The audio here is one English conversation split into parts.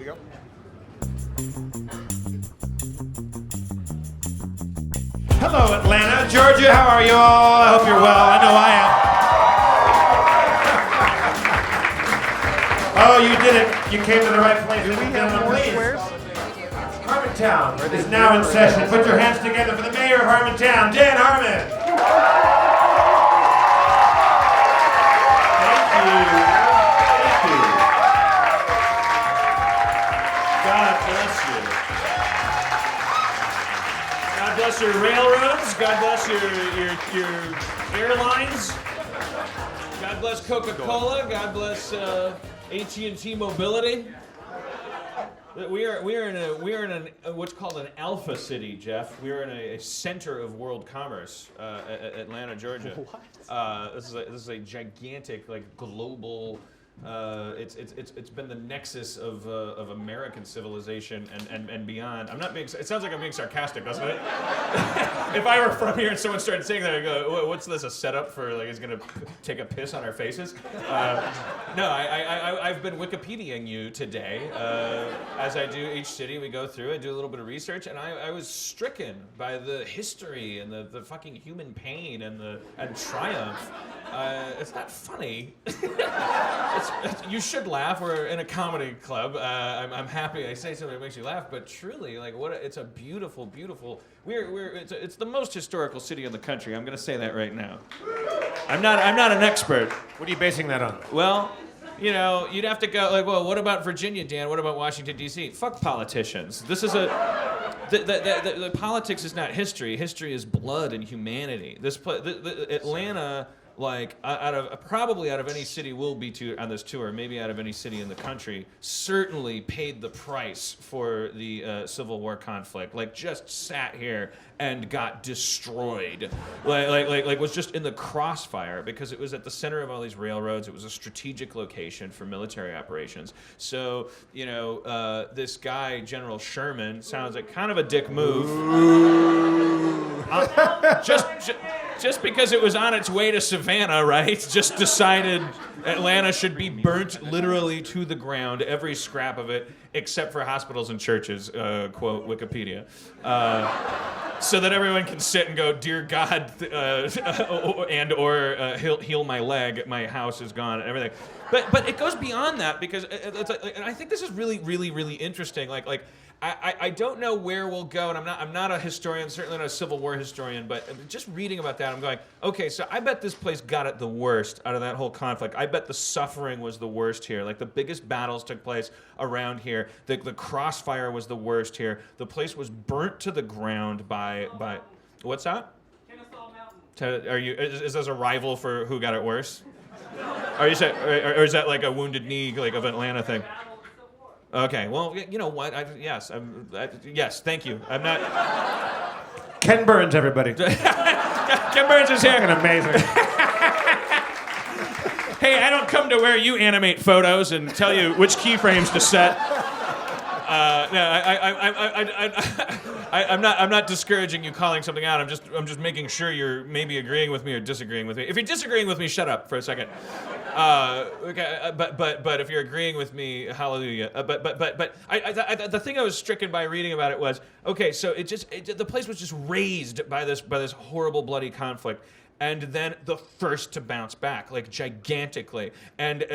you go. Hello, Atlanta, Georgia. How are you all? I hope you're well. I know I am. Oh, you did it. You came to the right place. Do we have more squares? Harmontown is now in session. Put your hands together for the mayor of Harmontown, Dan Harmon. God bless your railroads. God bless your airlines. God bless Coca-Cola. God bless AT&T Mobility. We are in what's called an alpha city, Jeff. We are in a center of world commerce, Atlanta, Georgia. What? This is a gigantic, like, global. It's been the nexus of American civilization and beyond. I'm not being. It sounds like I'm being sarcastic, doesn't it? If I were from here and someone started saying that, I'd go, "What's this? A setup for like he's gonna take a piss on our faces?" No, I've been Wikipediaing you today. As I do each city, we go through. I do a little bit of research, and I was stricken by the history and the fucking human pain and triumph. It's not funny. You should laugh. We're in a comedy club. I'm happy I say something that makes you laugh, but truly, like, it's a beautiful, beautiful. It's the most historical city in the country. I'm going to say that right now. I'm not an expert. What are you basing that on? Well, you know, you'd have to go like, well, what about Virginia, Dan? What about Washington D.C.? Fuck politicians. This is the politics is not history. History is blood and humanity. Atlanta. Like, probably out of any city we'll be to on this tour, maybe out of any city in the country, certainly paid the price for the Civil War conflict. Like, just sat here and got destroyed. Like was just in the crossfire because it was at the center of all these railroads. It was a strategic location for military operations. So, you know, this guy, General Sherman, sounds like kind of a dick move. Just because it was on its way to Savannah, right? Just decided Atlanta should be burnt literally to the ground, every scrap of it, except for hospitals and churches, quote Wikipedia. So that everyone can sit and go, "Dear God," or heal my leg, my house is gone, and everything. But it goes beyond that because and I think this is really, really, really interesting. Like I don't know where we'll go, and I'm not a historian, certainly not a Civil War historian, but just reading about that, I'm going, okay, so I bet this place got it the worst out of that whole conflict. I bet the suffering was the worst here. Like, the biggest battles took place around here. The crossfire was the worst here. The place was burnt to the ground by what's that? Kennesaw Mountain. Is this a rival for who got it worse? Are you saying, or is that like a Wounded Knee, like, of Atlanta thing? Okay, well, you know what? Yes, thank you. I'm not. Ken Burns, everybody. Ken Burns is here. Fucking amazing. Hey, I don't come to where you animate photos and tell you which keyframes to set. I'm not discouraging you calling something out. I'm just making sure you're maybe agreeing with me or disagreeing with me. If you're disagreeing with me, shut up for a second. Okay, but if you're agreeing with me, hallelujah. But the thing I was stricken by reading about it was, okay, so the place was just razed by this horrible bloody conflict. And then the first to bounce back, like, gigantically, and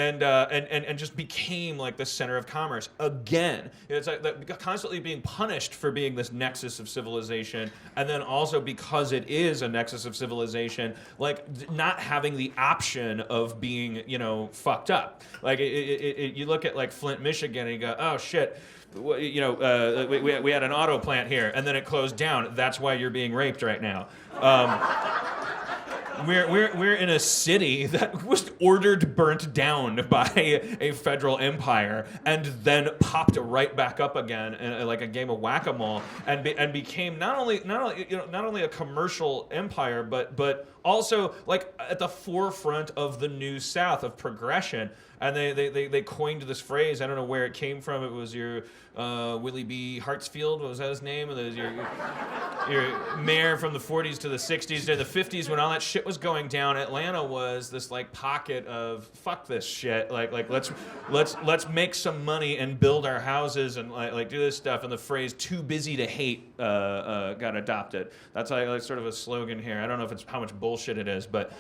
just became like the center of commerce again. It's like constantly being punished for being this nexus of civilization, and then also because it is a nexus of civilization, like not having the option of being, you know, fucked up. Like you look at like Flint, Michigan, and you go, oh shit. You know, we had an auto plant here, and then it closed down. That's why you're being raped right now. We're in a city that was ordered burnt down by a federal empire and then popped right back up again like a game of whack-a-mole and became not only a commercial empire but also like at the forefront of the New South, of progression. And they coined this phrase. I don't know where it came from. It was your Willie B. Hartsfield. What was that his name? It was your mayor from the 40s to the 60s to the 50s, when all that shit was going down. Atlanta was this like pocket of fuck this shit. Like let's make some money and build our houses and like do this stuff. And the phrase "too busy to hate" got adopted. That's like sort of a slogan here. I don't know if it's how much bullshit it is, but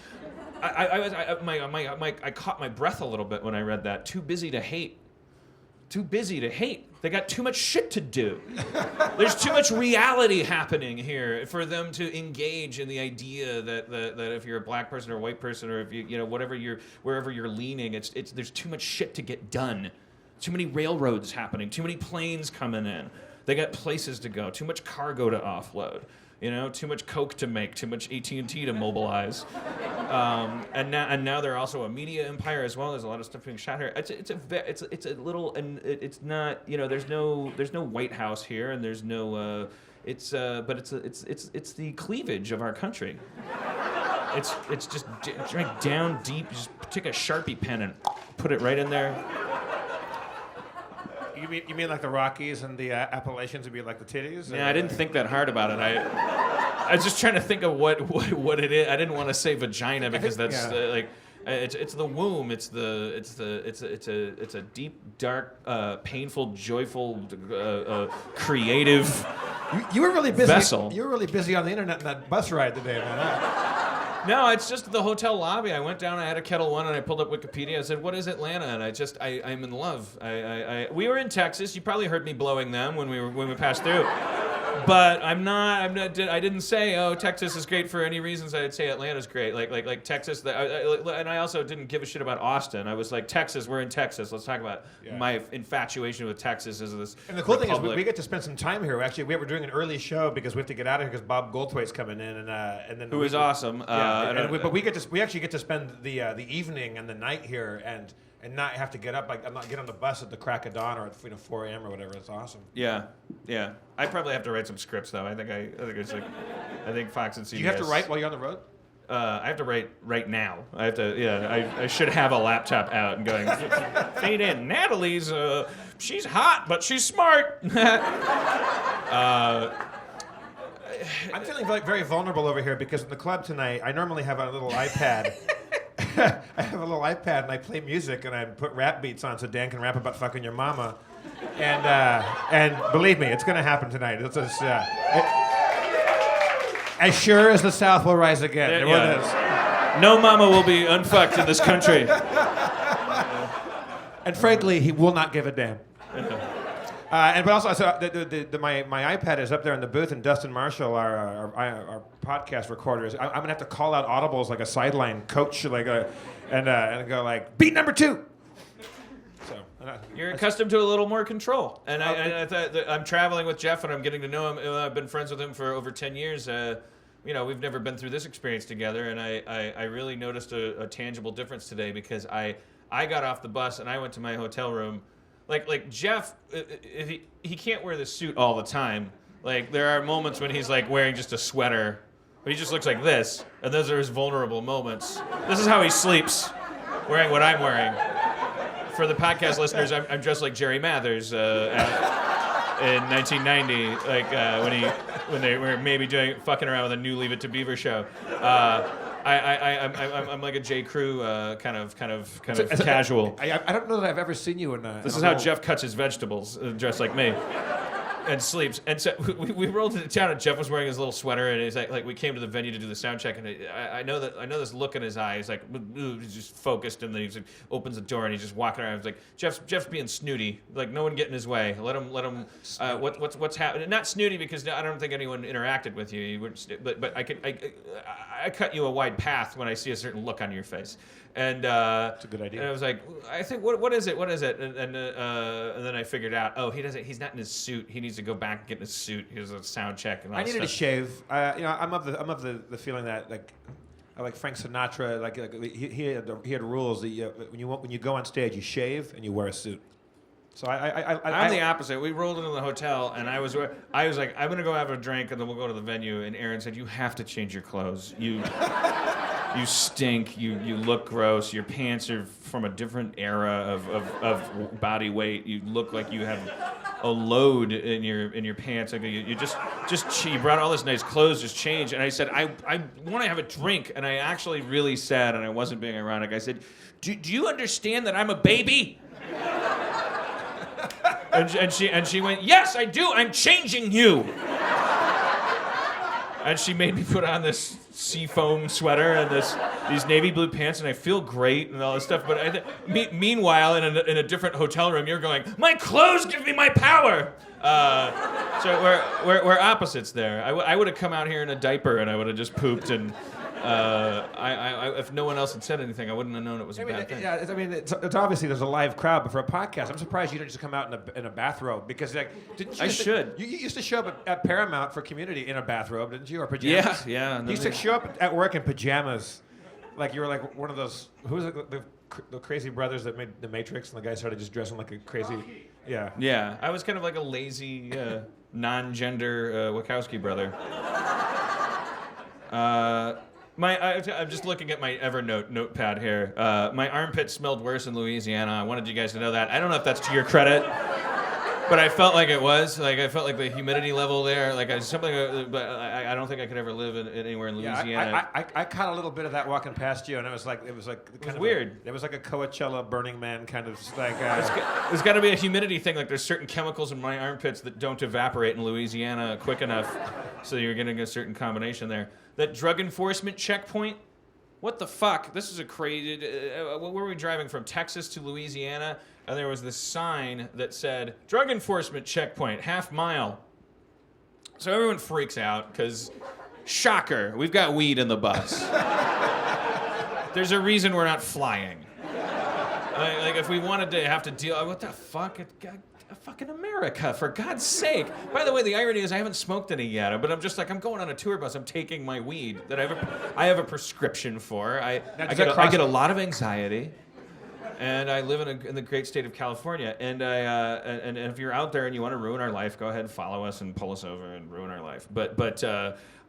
I caught my breath a little bit when I read that. Too busy to hate. Too busy to hate. They got too much shit to do. There's too much reality happening here for them to engage in the idea that if you're a black person or a white person, or if you know whatever wherever you're leaning, it's there's too much shit to get done. Too many railroads happening. Too many planes coming in. They got places to go. Too much cargo to offload. You know, too much coke to make, too much AT&T to mobilize, and now they're also a media empire as well. There's a lot of stuff being shot here. It's a little, and it's not, you know, there's no White House here, and there's no but it's the cleavage of our country. It's just drink down deep. Just take a Sharpie pen and put it right in there. You mean like the Rockies and the Appalachians would be like the titties? Yeah, I didn't think that hard about it. I was just trying to think of what it is. I didn't want to say vagina because that's like it's the womb. It's a deep, dark, painful, joyful, creative. You were really busy. Vessel. You were really busy on the internet in that bus ride today, man. No, it's just the hotel lobby. I went down, I had a Kettle One, and I pulled up Wikipedia. I said, what is Atlanta? And I'm in love. We were in Texas. You probably heard me blowing them when we passed through. But I'm not. I didn't say, oh, Texas is great for any reasons. I'd say Atlanta's great. Like Texas. And I also didn't give a shit about Austin. I was like, Texas. We're in Texas. Let's talk about my infatuation with Texas. Is this? And the cool thing is, we get to spend some time here. Actually, we were doing an early show because we have to get out of here because Bob Goldthwait's coming in, and then who is awesome. But we actually get to spend the evening and the night here and not have to get up, like, not get on the bus at the crack of dawn or at 4 a.m. or whatever. It's awesome. Yeah. I probably have to write some scripts though. I think it's like, I think Fox and CBS. Do you have to write while you're on the road? I have to write right now. I have to. Yeah, I should have a laptop out and going. Fade in. Natalie's. She's hot, but she's smart. I'm feeling very vulnerable over here because in the club tonight, I normally have a little iPad. I have a little iPad and I play music and I put rap beats on so Dan can rap about fucking your mama. And believe me, it's going to happen tonight. It's just, as sure as the South will rise again. It is. No mama will be unfucked in this country. And frankly, he will not give a damn. But also, my iPad is up there in the booth, and Dustin Marshall, our podcast recorder, I'm gonna have to call out audibles like a sideline coach, and go like beat number 2. So you're accustomed to a little more control, and I'm traveling with Jeff, and I'm getting to know him. I've been friends with him for over 10 years. We've never been through this experience together, and I really noticed a tangible difference today because I got off the bus and I went to my hotel room. Like Jeff, he can't wear this suit all the time. Like there are moments when he's like wearing just a sweater, but he just looks like this, and those are his vulnerable moments. This is how he sleeps, wearing what I'm wearing. For the podcast listeners, I'm dressed like Jerry Mathers in 1990, like when they were maybe fucking around with a new Leave It to Beaver show. I'm like a J. Crew kind of casual. I don't know that I've ever seen you in a. This is how Jeff cuts his vegetables, dressed like me, and sleeps. And so we rolled into town, and Jeff was wearing his little sweater, and he's like we came to the venue to do the sound check, and I know this look in his eye. He's like he's just focused, and then he like, opens the door, and he's just walking around. He's like Jeff's being snooty, like no one get in his way. Let him. What's happening? Not snooty because I don't think anyone interacted with you. You wouldn't, but I cut you a wide path when I see a certain look on your face, and that's a good idea. And I was like, I think what is it? And then I figured out, oh, he's not in his suit. He needs to go back and get in his suit. He has a sound check and all. I needed stuff. to shave. I'm of the feeling that like Frank Sinatra, he had rules that when you go on stage, you shave and you wear a suit. So I'm the opposite. We rolled into the hotel, and I was like, I'm gonna go have a drink, and then we'll go to the venue. And Aaron said, "You have to change your clothes. You You stink. You look gross. Your pants are from a different era of body weight. You look like you have a load in your pants. Like you you brought all this nice clothes, just change. And I said, I want to have a drink. And I actually really said, and I wasn't being ironic. I said, do you understand that I'm a baby? and she went, yes, I do. I'm changing you. And she made me put on this seafoam sweater and these navy blue pants, and I feel great and all this stuff. But meanwhile, in a different hotel room, you're going, my clothes give me my power. So we're opposites there. I would have come out here in a diaper and I would have just pooped, and if no one else had said anything, I wouldn't have known it was a bad thing. Yeah, it's obviously there's a live crowd, but for a podcast, I'm surprised you didn't just come out in a bathrobe, because should. You used to show up at Paramount for Community in a bathrobe, didn't you, or pajamas? Yeah. You used to show up at work in pajamas, like you were like one of those. Who was it, the crazy brothers that made The Matrix, and the guy started just dressing like a crazy. Yeah. Yeah, I was kind of like a lazy, non-gender Wachowski brother. I'm just looking at my Evernote notepad here. My armpit smelled worse in Louisiana. I wanted you guys to know that. I don't know if that's to your credit, but I felt like it was. Like I felt like the humidity level there. Like but I don't think I could ever live anywhere in Louisiana. Yeah, I caught a little bit of that walking past you, and it was weird. It was like a Coachella Burning Man kind of like. There's got to be a humidity thing. Like there's certain chemicals in my armpits that don't evaporate in Louisiana quick enough, so you're getting a certain combination there. That drug enforcement checkpoint, what the fuck? This is a crazy. Where were we driving from? Texas to Louisiana, and there was this sign that said drug enforcement checkpoint, half mile. So everyone freaks out because, shocker, we've got weed in the bus. There's a reason we're not flying. Like if we wanted to have to deal, what the fuck? Fucking America, for God's sake. By the way, the irony is I haven't smoked any yet, but I'm just like, I'm going on a tour bus, I'm taking my weed that I have a prescription for. I get a lot of anxiety, and I live in the great state of California, and and if you're out there and you want to ruin our life, go ahead and follow us and pull us over and ruin our life. But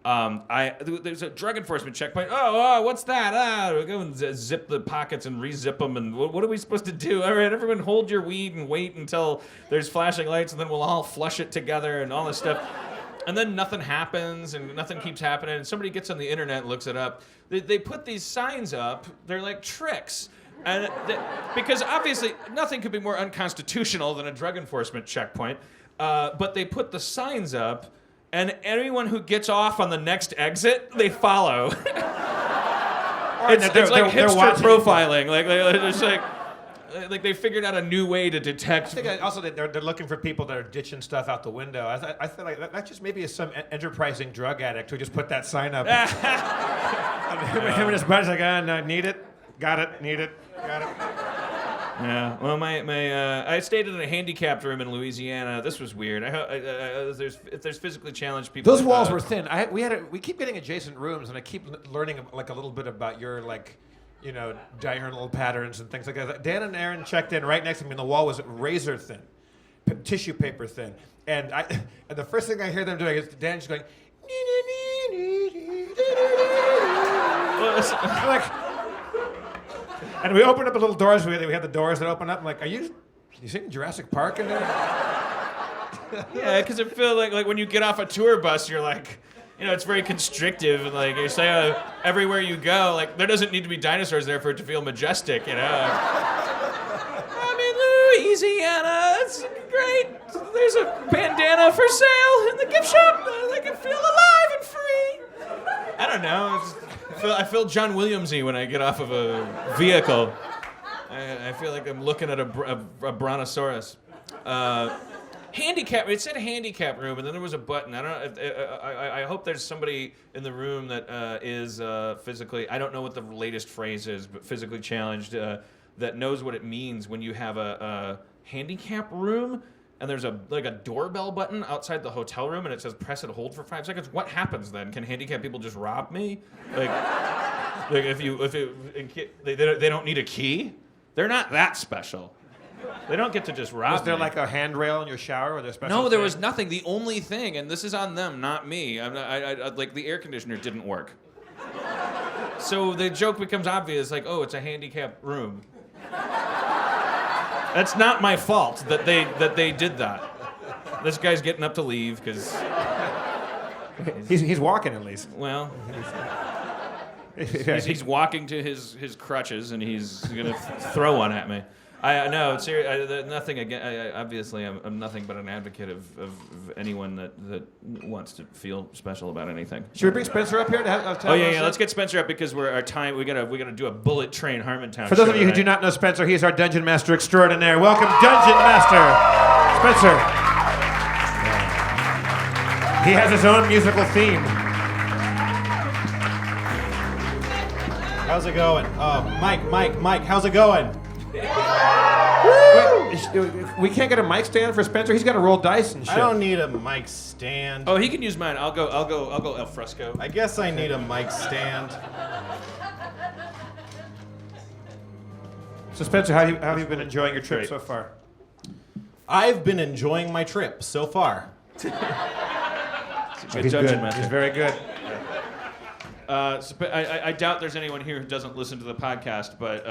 there's a drug enforcement checkpoint. Oh, what's that? We go and zip the pockets and re-zip them. And what are we supposed to do? All right, everyone hold your weed and wait until there's flashing lights, and then we'll all flush it together and all this stuff. And then nothing happens, and nothing keeps happening. And somebody gets on the internet and looks it up. They put these signs up. They're like tricks. And because obviously nothing could be more unconstitutional than a drug enforcement checkpoint. But they put the signs up, and anyone who gets off on the next exit, they follow. It's like hipster profiling. Like they figured out a new way to detect. I think also they're looking for people that are ditching stuff out the window. I feel like that just maybe is some enterprising drug addict who just put that sign up. Him and his buddy's like, no, need it, got it, need it, got it. Yeah, well, I stayed in a handicapped room in Louisiana. This was weird. If there's physically challenged people, those walls were thin. We keep getting adjacent rooms, and I keep learning like a little bit about your diurnal patterns and things like that. Dan and Aaron checked in right next to me, and the wall was razor thin, tissue paper thin, and the first thing I hear them doing is Dan just going. Like. And we opened up the little doors. We had the doors that open up. I'm like, you seeing Jurassic Park in there? Yeah, because it feels like when you get off a tour bus, you're like, it's very constrictive. And like you say, everywhere you go, like there doesn't need to be dinosaurs there for it to feel majestic, I'm in Louisiana. It's great. There's a bandana for sale in the gift shop. I can feel alive and free. I don't know. I feel John Williams-y when I get off of a vehicle. I feel like I'm looking at a brontosaurus. Handicap. It said handicap room, and then there was a button. I don't know. I hope there's somebody in the room that is physically. I don't know what the latest phrase is, but physically challenged that knows what it means when you have a handicap room. And there's a doorbell button outside the hotel room, and it says press and hold for 5 seconds. What happens then? Can handicapped people just rob me? Like they don't need a key? They're not that special. They don't get to just rob me. Was there like a handrail in your shower with a special? No, there was nothing. The only thing, and this is on them, not me. Like the air conditioner didn't work. So the joke becomes obvious, like, oh, it's a handicapped room. That's not my fault that they did that. This guy's getting up to leave because He's walking at least. well, he's walking to his crutches and he's gonna throw one at me. I know, nothing again. Obviously, I'm nothing but an advocate of anyone that wants to feel special about anything. Should we bring Spencer up here to have Oh yeah, let's get Spencer up because we gotta do a bullet train Harmontown. For those of you who do not know Spencer, he's our Dungeon Master extraordinaire. Welcome, Dungeon Master Spencer. He has his own musical theme. How's it going? Mike, how's it going? Wait, we can't get a mic stand for Spencer. He's got to roll dice and shit. I don't need a mic stand. Oh, he can use mine. I'll go al fresco. I guess I need a mic stand. So Spencer, how have you been enjoying your trip Great. so far? I've been enjoying my trip so far. He's Dungeon good. Master. He's very good. I doubt there's anyone here who doesn't listen to the podcast, but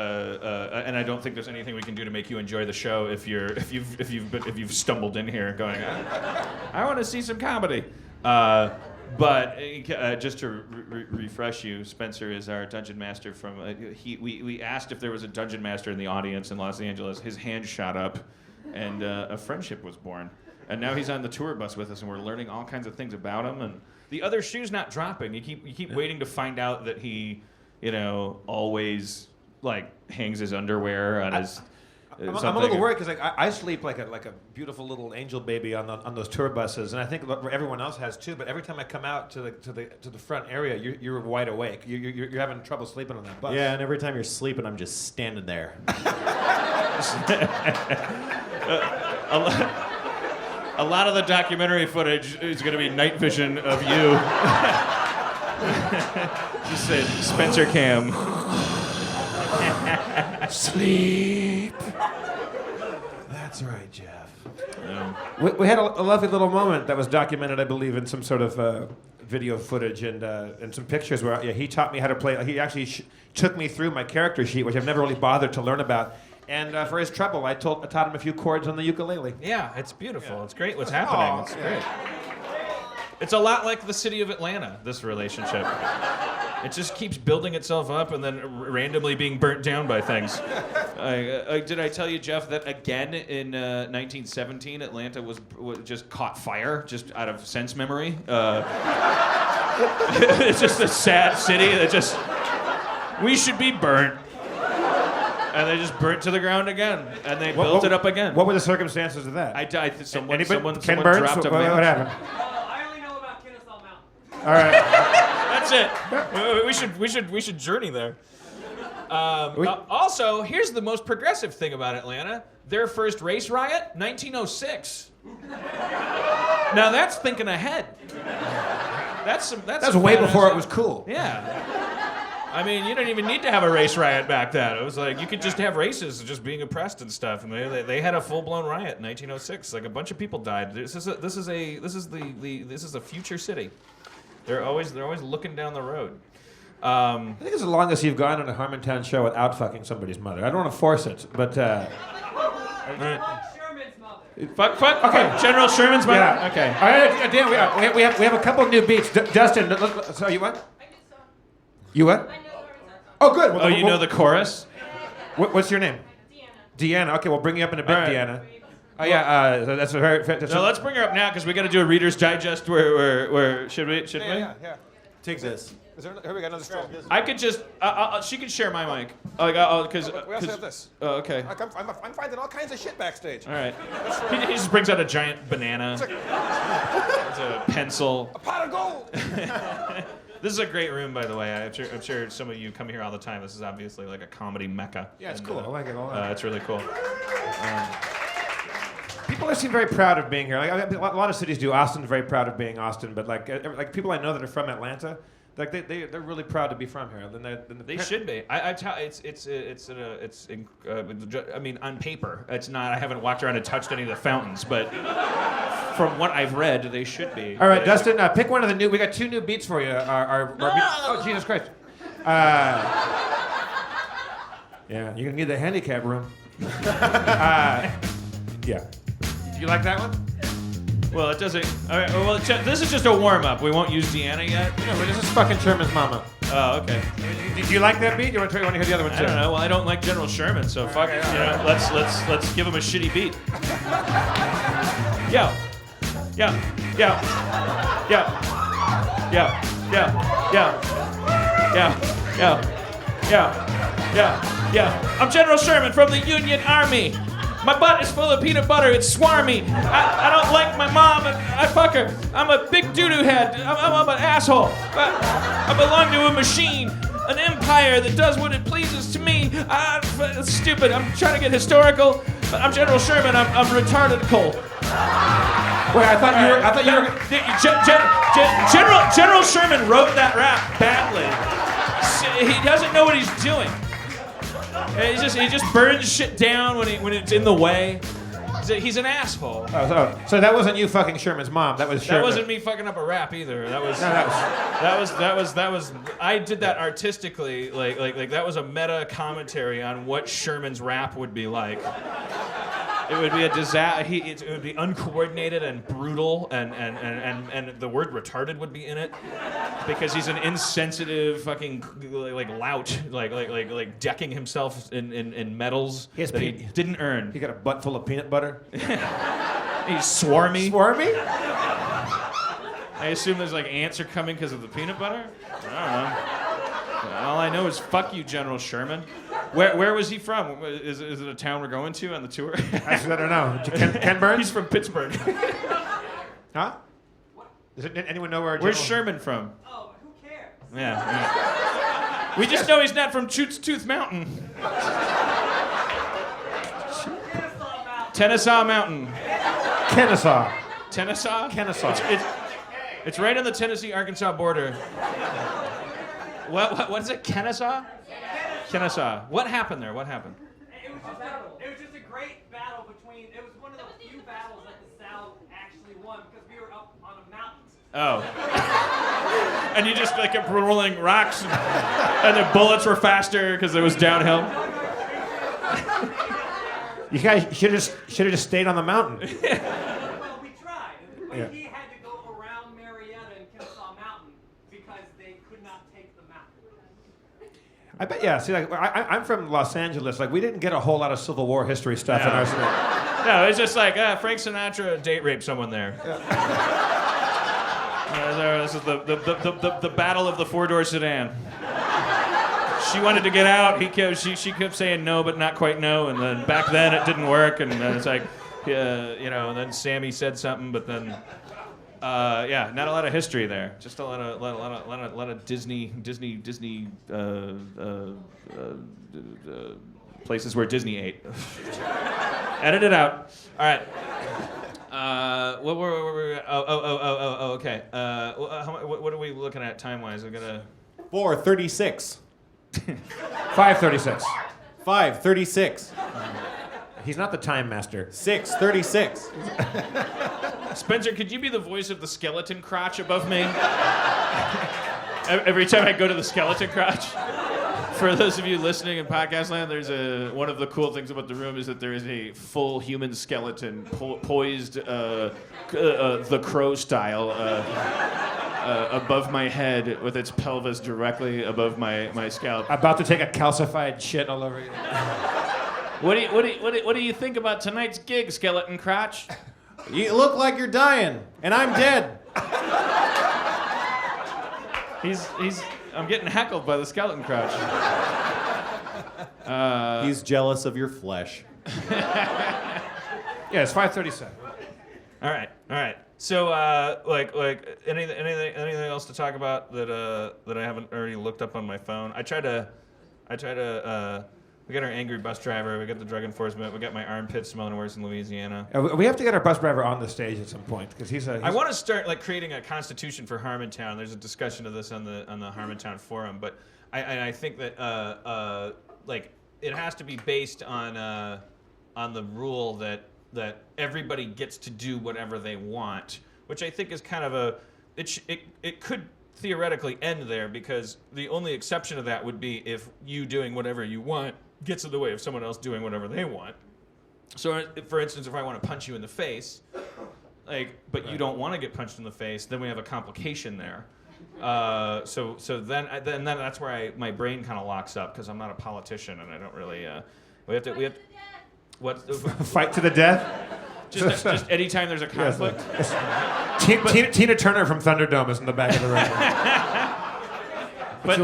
and I don't think there's anything we can do to make you enjoy the show if you've stumbled in here going, I want to see some comedy. But just to refresh you, Spencer is our dungeon master from. We asked if there was a dungeon master in the audience in Los Angeles. His hand shot up, and a friendship was born. And now he's on the tour bus with us, and we're learning all kinds of things about him. And the other shoe's not dropping. You keep waiting to find out that he, always like hangs his underwear on his. I'm a little worried because I sleep like a beautiful little angel baby on those tour buses, and I think everyone else has too. But every time I come out to the front area, you're wide awake. You're having trouble sleeping on that bus. Yeah, and every time you're sleeping, I'm just standing there. A lot of the documentary footage is going to be night vision of you. Just said Spencer Cam. Sleep. That's right, Jeff. We had a lovely little moment that was documented, I believe, in some sort of video footage and some pictures where he taught me how to play. He actually took me through my character sheet, which I've never really bothered to learn about. And for his trouble, I taught him a few chords on the ukulele. Yeah, it's beautiful. It's great what's happening. It's great. It's a lot like the city of Atlanta, this relationship. It just keeps building itself up and then randomly being burnt down by things. Did I tell you, Jeff, that again in 1917, Atlanta was just caught fire just out of sense memory? It's just a sad city that just, we should be burnt. And they just burnt to the ground again, and they built it up again. What were the circumstances of that? Someone Ken dropped Burns? a What match. happened? I only know about Kennesaw Mountain. All right. That's it. We should journey there. Also, here's the most progressive thing about Atlanta: their first race riot, 1906. Now that's thinking ahead. That's way before it was cool. Yeah. I mean, you didn't even need to have a race riot back then. It was like you could just have races just being oppressed and stuff. And they had a full-blown riot in 1906. Like a bunch of people died. This is a future city. They're always looking down the road. I think it's the longest you've gone on a Harmontown show without fucking somebody's mother. I don't want to force it, but. Sherman's mother. Fuck. Okay, General Sherman's mother. Yeah. Okay. All right, Dan, we have a couple of new beats. Dustin, so you what? I did some. You what? I know the Oh, good. Oh, you know the chorus? What's your name? Deanna. Deanna. Okay, we'll bring you up in a bit, All right. Deanna. Oh yeah, that's a very. No, let's bring her up now because we got to do a Reader's Digest. Where should we? Yeah. Take this. Here we got another stroll. I could just. She could share my mic. Because. We also have this. Oh, okay. I'm finding all kinds of shit backstage. All right. He just brings out a giant banana. It's a pencil. A pot of gold. This is a great room, by the way. I'm sure some of you come here all the time. This is obviously like a comedy mecca. Yeah, it's cool. I like it a lot. It's really cool. People seem very proud of being here. Like, a lot of cities do. Austin's very proud of being Austin, but like people I know that are from Atlanta, like they're really proud to be from here. They should be. I mean, on paper, it's not. I haven't walked around and touched any of the fountains, but from what I've read, they should be. All right, Dustin, pick one of the new. We got two new beats for you. Oh, Jesus Christ! Yeah, you're gonna need the handicap room. Yeah. Do you like that one? Well, it doesn't. All right, well, this is just a warm-up. We won't use Deanna yet. No, but this is fucking Sherman's mama. Oh, okay. Did you like that beat? You want to hear the other one too? I don't know. Well, I don't like General Sherman, so fuck it. You know, let's give him a shitty beat. Yo, yo, yo, yo, yo, yo, yo, yo, yo, yo, yo. I'm General Sherman from the Union Army. My butt is full of peanut butter. It's swarmy. I don't like my mom. I fuck her. I'm a big doo-doo head. I'm an asshole. I belong to a machine, an empire that does what it pleases to me. It's stupid. I'm trying to get historical. But I'm General Sherman. I'm retarded Cole. Wait, I thought you were. General Sherman wrote that rap badly. He doesn't know what he's doing. He just burns shit down when it's in the way. He's an asshole. So that wasn't you fucking Sherman's mom. That was Sherman. That wasn't me fucking up a rap either. That was. I did that artistically. Like that was a meta commentary on what Sherman's rap would be like. It would be a disaster. It would be uncoordinated and brutal, and the word retarded would be in it, because he's an insensitive fucking like lout, like decking himself in medals that he didn't earn. He got a butt full of peanut butter. He's swarmy. Swarmy? I assume there's like ants are coming because of the peanut butter. I don't know. All I know is fuck you, General Sherman. Where was he from? Is it a town we're going to on the tour? Actually, I don't know. Ken Burns? He's from Pittsburgh. Huh? Does anyone know where? Where's Sherman from? Oh, who cares? Yeah. We just know he's not from Tooth Mountain. Kennesaw Mountain. Kennesaw. Kennesaw? It's right on the Tennessee-Arkansas border. What is it? Kennesaw? Kennesaw. What happened there? What happened? It was just a great battle between. It was one of the few battles that the South actually won because we were up on a mountain. Oh. And you just like kept rolling rocks, and the bullets were faster because it was downhill. You guys should have just stayed on the mountain. Well, we tried. But Yeah. he had to go around Marietta and Kennesaw Mountain because they could not take the mountain. I bet, yeah. See, like, I'm from Los Angeles. Like, we didn't get a whole lot of Civil War history stuff in our state. No, it's just like Frank Sinatra date raped someone there. This is the battle of the four-door sedan. She wanted to get out. She kept saying no, but not quite no. And then back then it didn't work. And then it's like, And then Sammy said something, but then. Not a lot of history there. Just a lot of Disney places where Disney ate. Edit it out. All right. What were we? Oh, okay. What are we looking at time-wise? We're gonna. 4:36. 5:36. 5:36. He's not the time master. 6:36. Spencer, could you be the voice of the skeleton crotch above me? Every time I go to the skeleton crotch. For those of you listening in podcast land, there's one of the cool things about the room is that there is a full human skeleton poised the Crow style above my head with its pelvis directly above my scalp. About to take a calcified shit all over you. What do you think about tonight's gig, skeleton crotch? You look like you're dying, and I'm dead. I'm getting heckled by the skeleton crotch. He's jealous of your flesh. Yeah, it's 5:37. All right. So, like anything else to talk about that I haven't already looked up on my phone? I try to. We got our angry bus driver. We got the drug enforcement. We got my armpits smelling worse in Louisiana. We have to get our bus driver on the stage at some point because he's. I want to start like creating a constitution for Harmontown. There's a discussion of this on the Harmontown forum, but I think that like it has to be based on the rule that everybody gets to do whatever they want, which I think is kind of it could theoretically end there, because the only exception to that would be if you doing whatever you want gets in the way of someone else doing whatever they want. So, for instance, if I want to punch you in the face, but you don't want to get punched in the face, then we have a complication there. So then that's where my brain kind of locks up, because I'm not a politician and I don't really. We have what? Fight to the death. Just anytime there's a conflict. Yes. Tina Turner from Thunderdome is in the back of the ring. But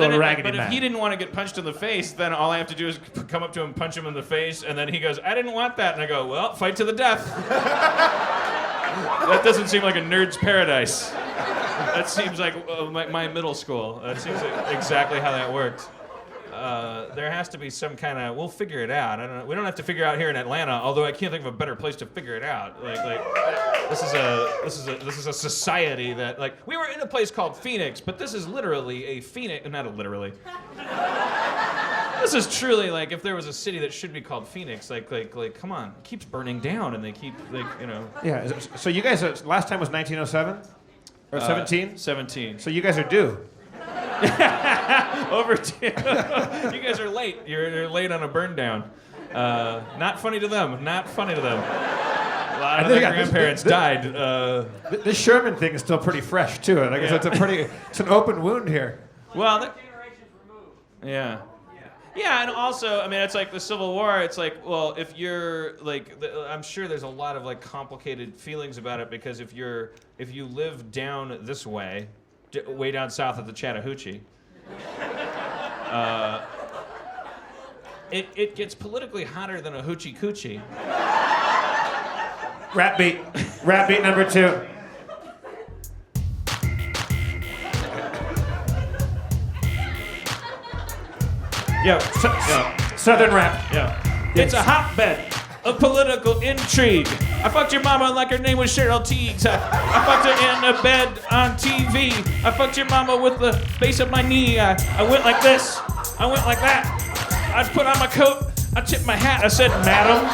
if he didn't want to get punched in the face, then all I have to do is come up to him, punch him in the face, and then he goes, "I didn't want that," and I go, "Well, fight to the death." That doesn't seem like a nerd's paradise. That seems like my middle school. That seems like exactly how that worked. There has to be some kind of. We'll figure it out. I don't know. We don't have to figure it out here in Atlanta. Although I can't think of a better place to figure it out. This is a society that we were in a place called Phoenix, but this is literally a Phoenix. Not literally. This is truly if there was a city that should be called Phoenix. Come on, it keeps burning down, and they keep Yeah. So you guys, last time was 1907 or 17? 17. So you guys are due. Overdue. You guys are late. You're late on a burn down. Not funny to them. Not funny to them. A lot of their grandparents died. This Sherman thing is still pretty fresh too. It's an open wound here. Well, generations removed. Yeah. Yeah, and also, I mean, it's like the Civil War. It's well, if you're I'm sure there's a lot of complicated feelings about it, because if you live down this way, way down south of the Chattahoochee, it gets politically hotter than a hoochie coochie. Rap beat number 2. Southern rap. Yeah. It's a hotbed of political intrigue. I fucked your mama like her name was Cheryl Teagues. I fucked her in a bed on TV. I fucked your mama with the base of my knee. I went like this. I went like that. I put on my coat. I tipped my hat. I said, "Madam,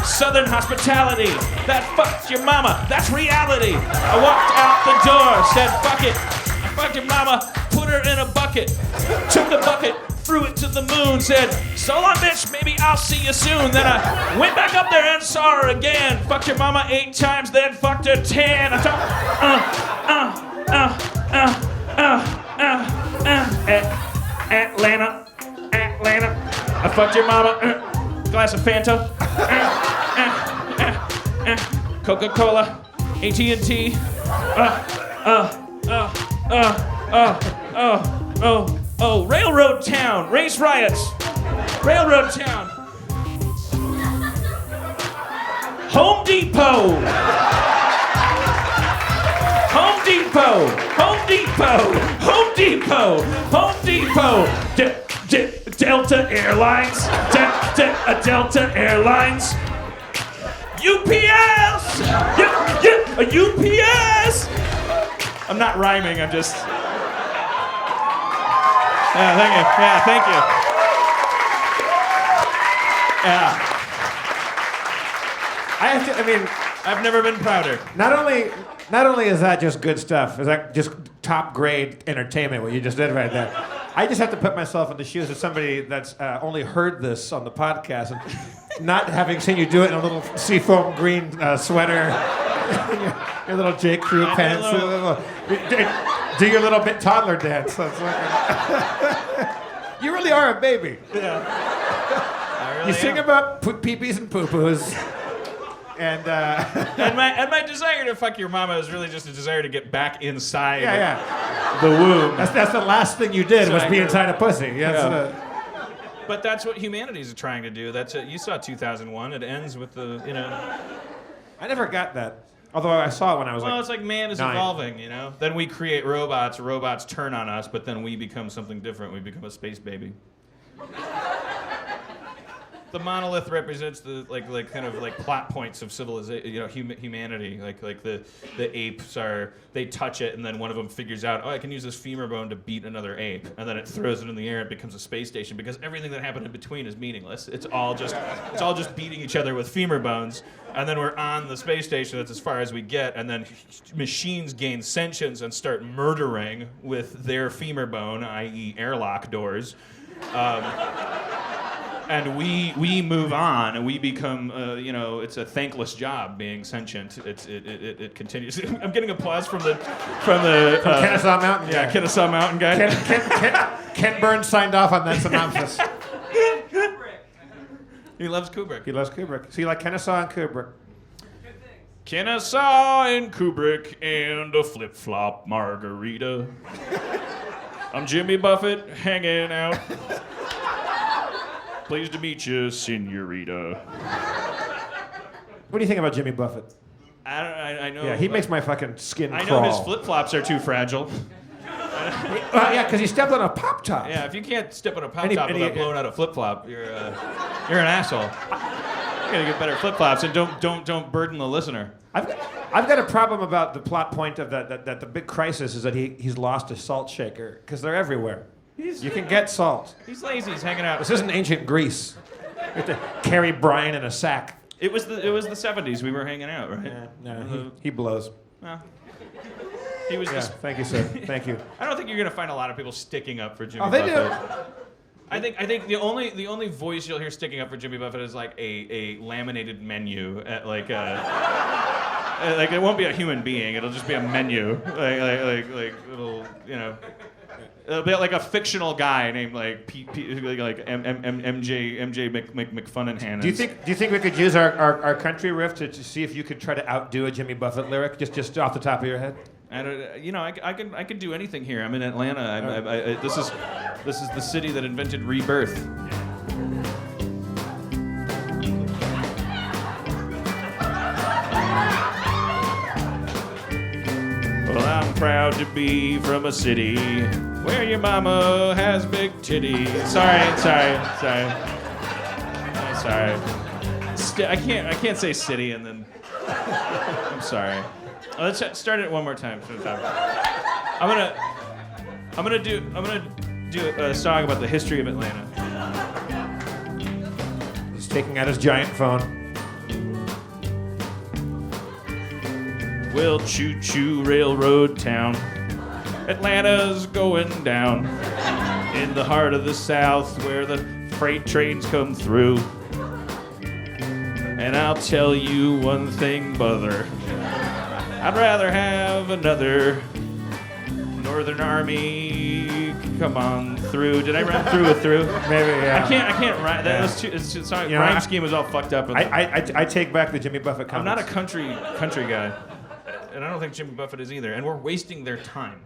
Southern hospitality. That fucked your mama. That's reality." I walked out the door. Said, "Fuck it." I fucked your mama. Put her in a bucket. Took the bucket. Threw it to the moon, said, "So long, bitch, maybe I'll see you soon." Then I went back up there and saw her again. Fucked your mama 8 times, then fucked her 10. I thought, Atlanta. I fucked your mama, glass of Fanta, Coca-Cola, AT&T, Railroad Town, race riots, Railroad Town, Home Depot, Home Depot, Home Depot, Home Depot, Home Depot, Delta Airlines, Delta Airlines, UPS, UPS. I'm not rhyming, I'm just... Yeah, thank you. Yeah, thank you. Yeah. I've never been prouder. Not only is that just good stuff, is that just top grade entertainment, what you just did right there. I just have to put myself in the shoes of somebody that's only heard this on the podcast and not having seen you do it in a little seafoam green sweater, your little J. Crew pants. Do your little bit toddler dance. You really are a baby. Yeah. You sing about pee-pees and poo-poos. And my desire to fuck your mama is really just a desire to get back inside the womb. That's the last thing you did was be inside a pussy. Yeah. But that's what humanity's trying to do. That's it. You saw 2001. It ends with the, I never got that. Although I saw it when I was it's like man is 9. evolving, Then we create robots. Robots turn on us, but then we become something different. We become a space baby. the monolith represents the like kind of like plot points of civilization, humanity. Like the apes they touch it, and then one of them figures out, I can use this femur bone to beat another ape, and then it throws it in the air and it becomes a space station because everything that happened in between is meaningless. It's all just beating each other with femur bones, and then we're on the space station. That's as far as we get, and then machines gain sentience and start murdering with their femur bone, i.e. airlock doors. And we move on, and we become, it's a thankless job being sentient. It continues. I'm getting applause from the Kennesaw Mountain. Yeah, Kennesaw Mountain guy. Ken Burns signed off on that synopsis. He loves Kubrick. He loves Kubrick. So you like Kennesaw and Kubrick? Kennesaw and Kubrick and a flip-flop margarita. I'm Jimmy Buffett, hanging out. Pleased to meet you, senorita. What do you think about Jimmy Buffett? I know. Yeah, he makes my fucking skin I crawl. know his flip-flops are too fragile. Yeah, because he stepped on a pop top. Yeah, if you can't step on a pop top without blowing out a flip-flop, you're an asshole. You gotta get better flip-flops, and don't burden the listener. I've got a problem about the plot point of that the big crisis is that he's lost a salt shaker because they're everywhere. You can get salt. He's lazy. He's hanging out. This isn't ancient Greece. You have to carry Brian in a sack. It was the 70s. We were hanging out, right? Yeah, no, he blows. Well, he was just. Thank you, sir. Thank you. I don't think you're gonna find a lot of people sticking up for Jimmy Oh, they Buffett. do. I think the only voice you'll hear sticking up for Jimmy Buffett is like a laminated menu at like it won't be a human being. It'll just be a menu. Like it'll it'll be like a fictional guy named like MJ McFunninhan. Do you think we could use our country riff to see if you could try to outdo a Jimmy Buffett lyric just off the top of your head? I can do anything here. I'm in Atlanta. This is the city that invented rebirth. Well, I'm proud to be from a city where your mama has big titties. Sorry. I can't say city and then. I'm sorry. Let's start it one more time. I'm gonna do a song about the history of Atlanta. He's taking out his giant phone. Well, choo-choo railroad town, Atlanta's going down in the heart of the South where the freight trains come through. And I'll tell you one thing, brother. I'd rather have another Northern Army come on through. Did I run through with through? Maybe, yeah. I can't rhyme. That was too. It's just, sorry, rhyme scheme was all fucked up. I take back the Jimmy Buffett comments. I'm not a country guy, and I don't think Jimmy Buffett is either. And we're wasting their time.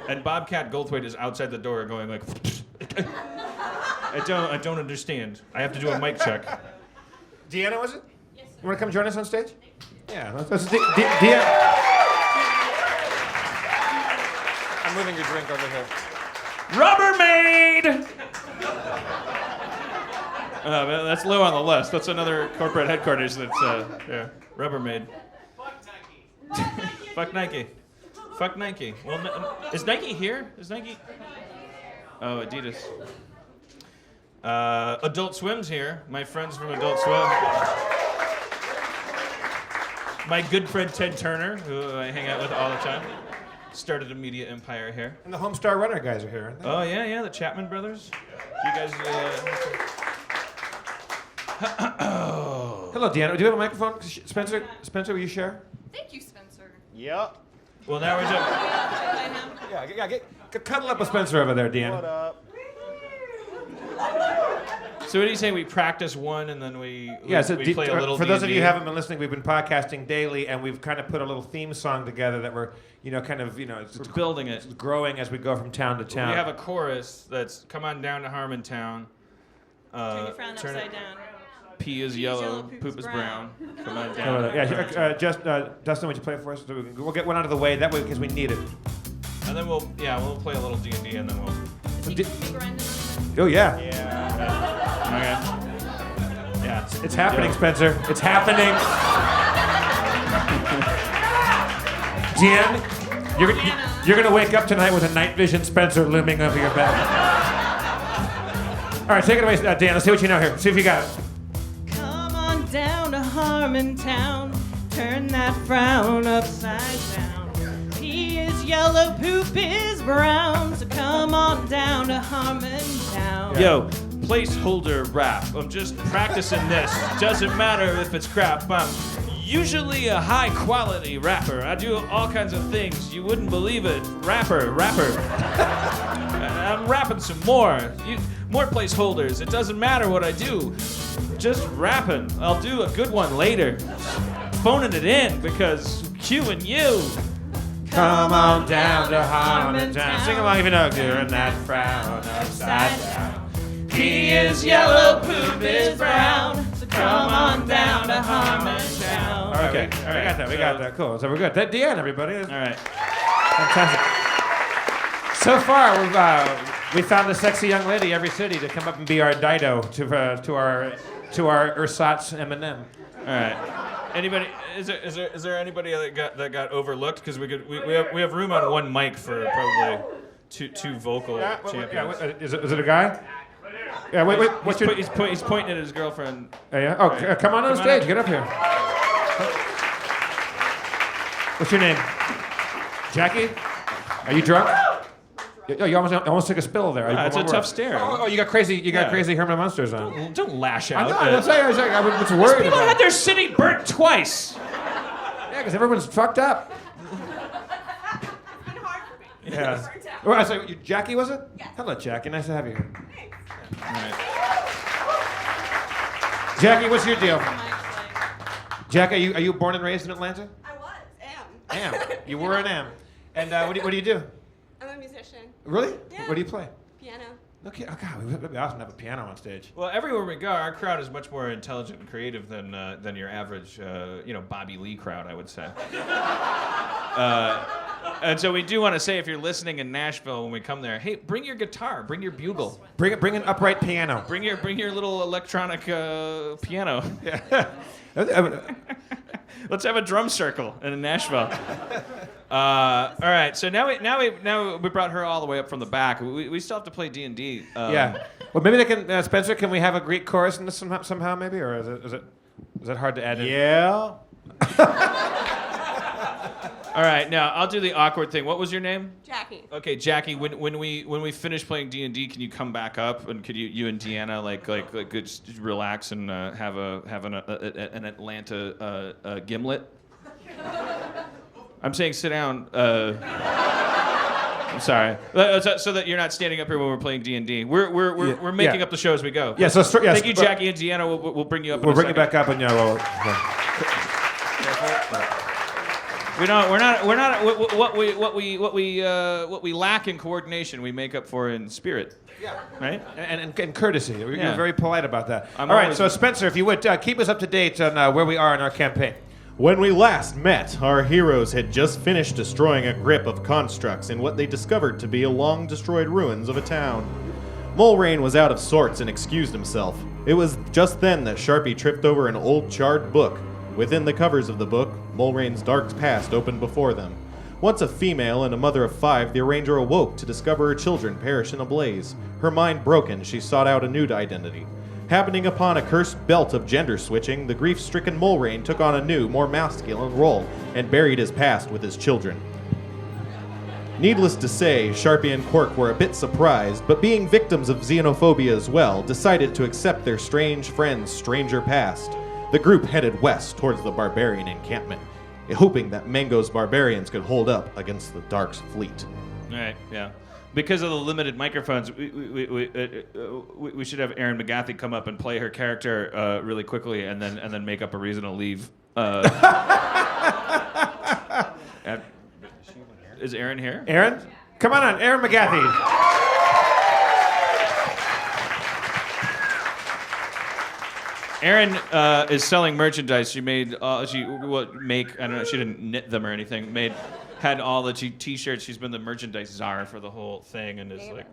And Bobcat Goldthwait is outside the door going like, I don't understand. I have to do a mic check. Deanna, was it? Yes, sir. You want to come join us on stage? Yeah, that's Deanna. I'm moving your drink over here. Rubbermaid! That's low on the list. That's another corporate headquarters that's, Rubbermaid. Fuck Nike. Fuck Nike. Well, is Nike here? Is Nike? Oh, Adidas. Adult Swim's here. My friends from Adult Swim. My good friend Ted Turner, who I hang out with all the time. Started a media empire here. And the Homestar Runner guys are here, aren't they? Oh, yeah, the Chapman brothers. You guys... Hello, Deanna. Do you have a microphone? Spencer, will you share? Thank you, Spencer. Yep. Well, now we're just... I know. Yeah, get cuddle up with Spencer over there, Deanna. What up? So what do you say? We practice one and then we play a little. For those of you who D&D? haven't been listening, we've been podcasting daily, and we've kind of put a little theme song together that we're it's We're building it. it's growing as we go from town to town. We have a chorus that's "Come on down to Harmontown." Turn your frown upside down. P is yellow, poop is brown. Come on Oh, down. Dustin, would you play it for us? We'll get one out of the way that way because we need it. And then we'll play a little D&D and then we'll. Is he grinding on Oh yeah. Yeah. Okay. It's happening, Spencer. It's happening. Deanne, you're gonna wake up tonight with a night vision Spencer looming over your bed. All right, take it away, Dan. Let's see what you know here. See if you got it. Come on down to Harmontown. Turn that frown upside down. Pee is yellow, poop is brown. So come on down to Harmontown. Yo, placeholder rap. I'm just practicing this. Doesn't matter if it's crap. I'm usually a high quality rapper. I do all kinds of things. You wouldn't believe it. Rapper. I'm rapping some more. More placeholders. It doesn't matter what I do. Just rapping. I'll do a good one later. Phoning it in because Q and you. Come on down to Harmontown. Sing along if you know during that frown upside down. Pee is yellow, poop is brown. So come on down to Harmontown. All right, we got that. Cool. So we're good. That Deanne, everybody. All right. Fantastic. So far, we found a sexy young lady every city to come up and be our Dido to our ersatz Eminem. All right. Anybody? Is there anybody that got overlooked? Because we have room on one mic for probably two vocal champions. Is it a guy? Yeah. Wait. He's pointing at his girlfriend. Oh, yeah. Oh, right. Come on stage. Get up here. What's your name? Jackie? Are you drunk? You almost took a spill there. It's a tough stare. Oh, you got crazy. You got crazy Herman Munsters on. Don't lash out. I was worried. People had their city burnt twice. Yeah, because everyone's fucked up. It's been hard for me. Yeah. Well, so Jackie, was it? Yes. Hello, Jackie. Nice to have you here. Thanks. All right. Jackie, what's your deal? Like, Jack, are you born and raised in Atlanta? I was, Am. You were an am. And what do you do? I'm a musician. Really? Yeah. What do you play? Piano. Okay. Oh God, it'd be awesome to have a piano on stage. Well, everywhere we go, our crowd is much more intelligent and creative than your average, Bobby Lee crowd, I would say. And so we do want to say, if you're listening in Nashville when we come there, hey, bring your guitar, bring your bugle, Bring an upright piano. bring your little electronic piano. Yeah. Let's have a drum circle in Nashville. All right, so now we brought her all the way up from the back. We still have to play D&D. Yeah. Well, maybe they can. Spencer, can we have a Greek chorus in this somehow? Maybe, or is it hard to add in? Yeah. All right, now I'll do the awkward thing. What was your name? Jackie. Okay, Jackie. When we finish playing D&D, can you come back up and could you and Deanna like just relax and have an Atlanta gimlet? I'm saying sit down. I'm sorry. So that you're not standing up here when we're playing D&D. We're making up the show as we go. Yeah. So Thank you, Jackie and Deanna. We'll bring you up. We'll in a bring you second. back up, and We're not what we lack in coordination, we make up for in spirit. Yeah. Right? And courtesy. You're Yeah. very polite about that. I'm All right. always- So Spencer, if you would keep us up to date on where we are in our campaign. When we last met, our heroes had just finished destroying a grip of constructs in what they discovered to be a long-destroyed ruins of a town. Mulrain was out of sorts and excused himself. It was just then that Sharpie tripped over an old charred book. Within the covers of the book, Mulrain's dark past opened before them. Once a female and a mother of 5, the arranger awoke to discover her children perish in a blaze. Her mind broken, she sought out a new identity. Happening upon a cursed belt of gender switching, the grief-stricken Mulrain took on a new, more masculine role and buried his past with his children. Needless to say, Sharpie and Quirk were a bit surprised, but being victims of xenophobia as well, decided to accept their strange friend's stranger past. The group headed west towards the barbarian encampment, hoping that Mango's barbarians could hold up against the Dark's fleet. All right, yeah. Because of the limited microphones, we should have Erin McGathy come up and play her character really quickly, and then make up a reason to leave. Is Erin here? Aaron, come on, Aaron McGathy. Erin is selling merchandise. She made I don't know. She didn't knit them or anything. Had all the T-shirts. She's been the merchandise czar for the whole thing, and is like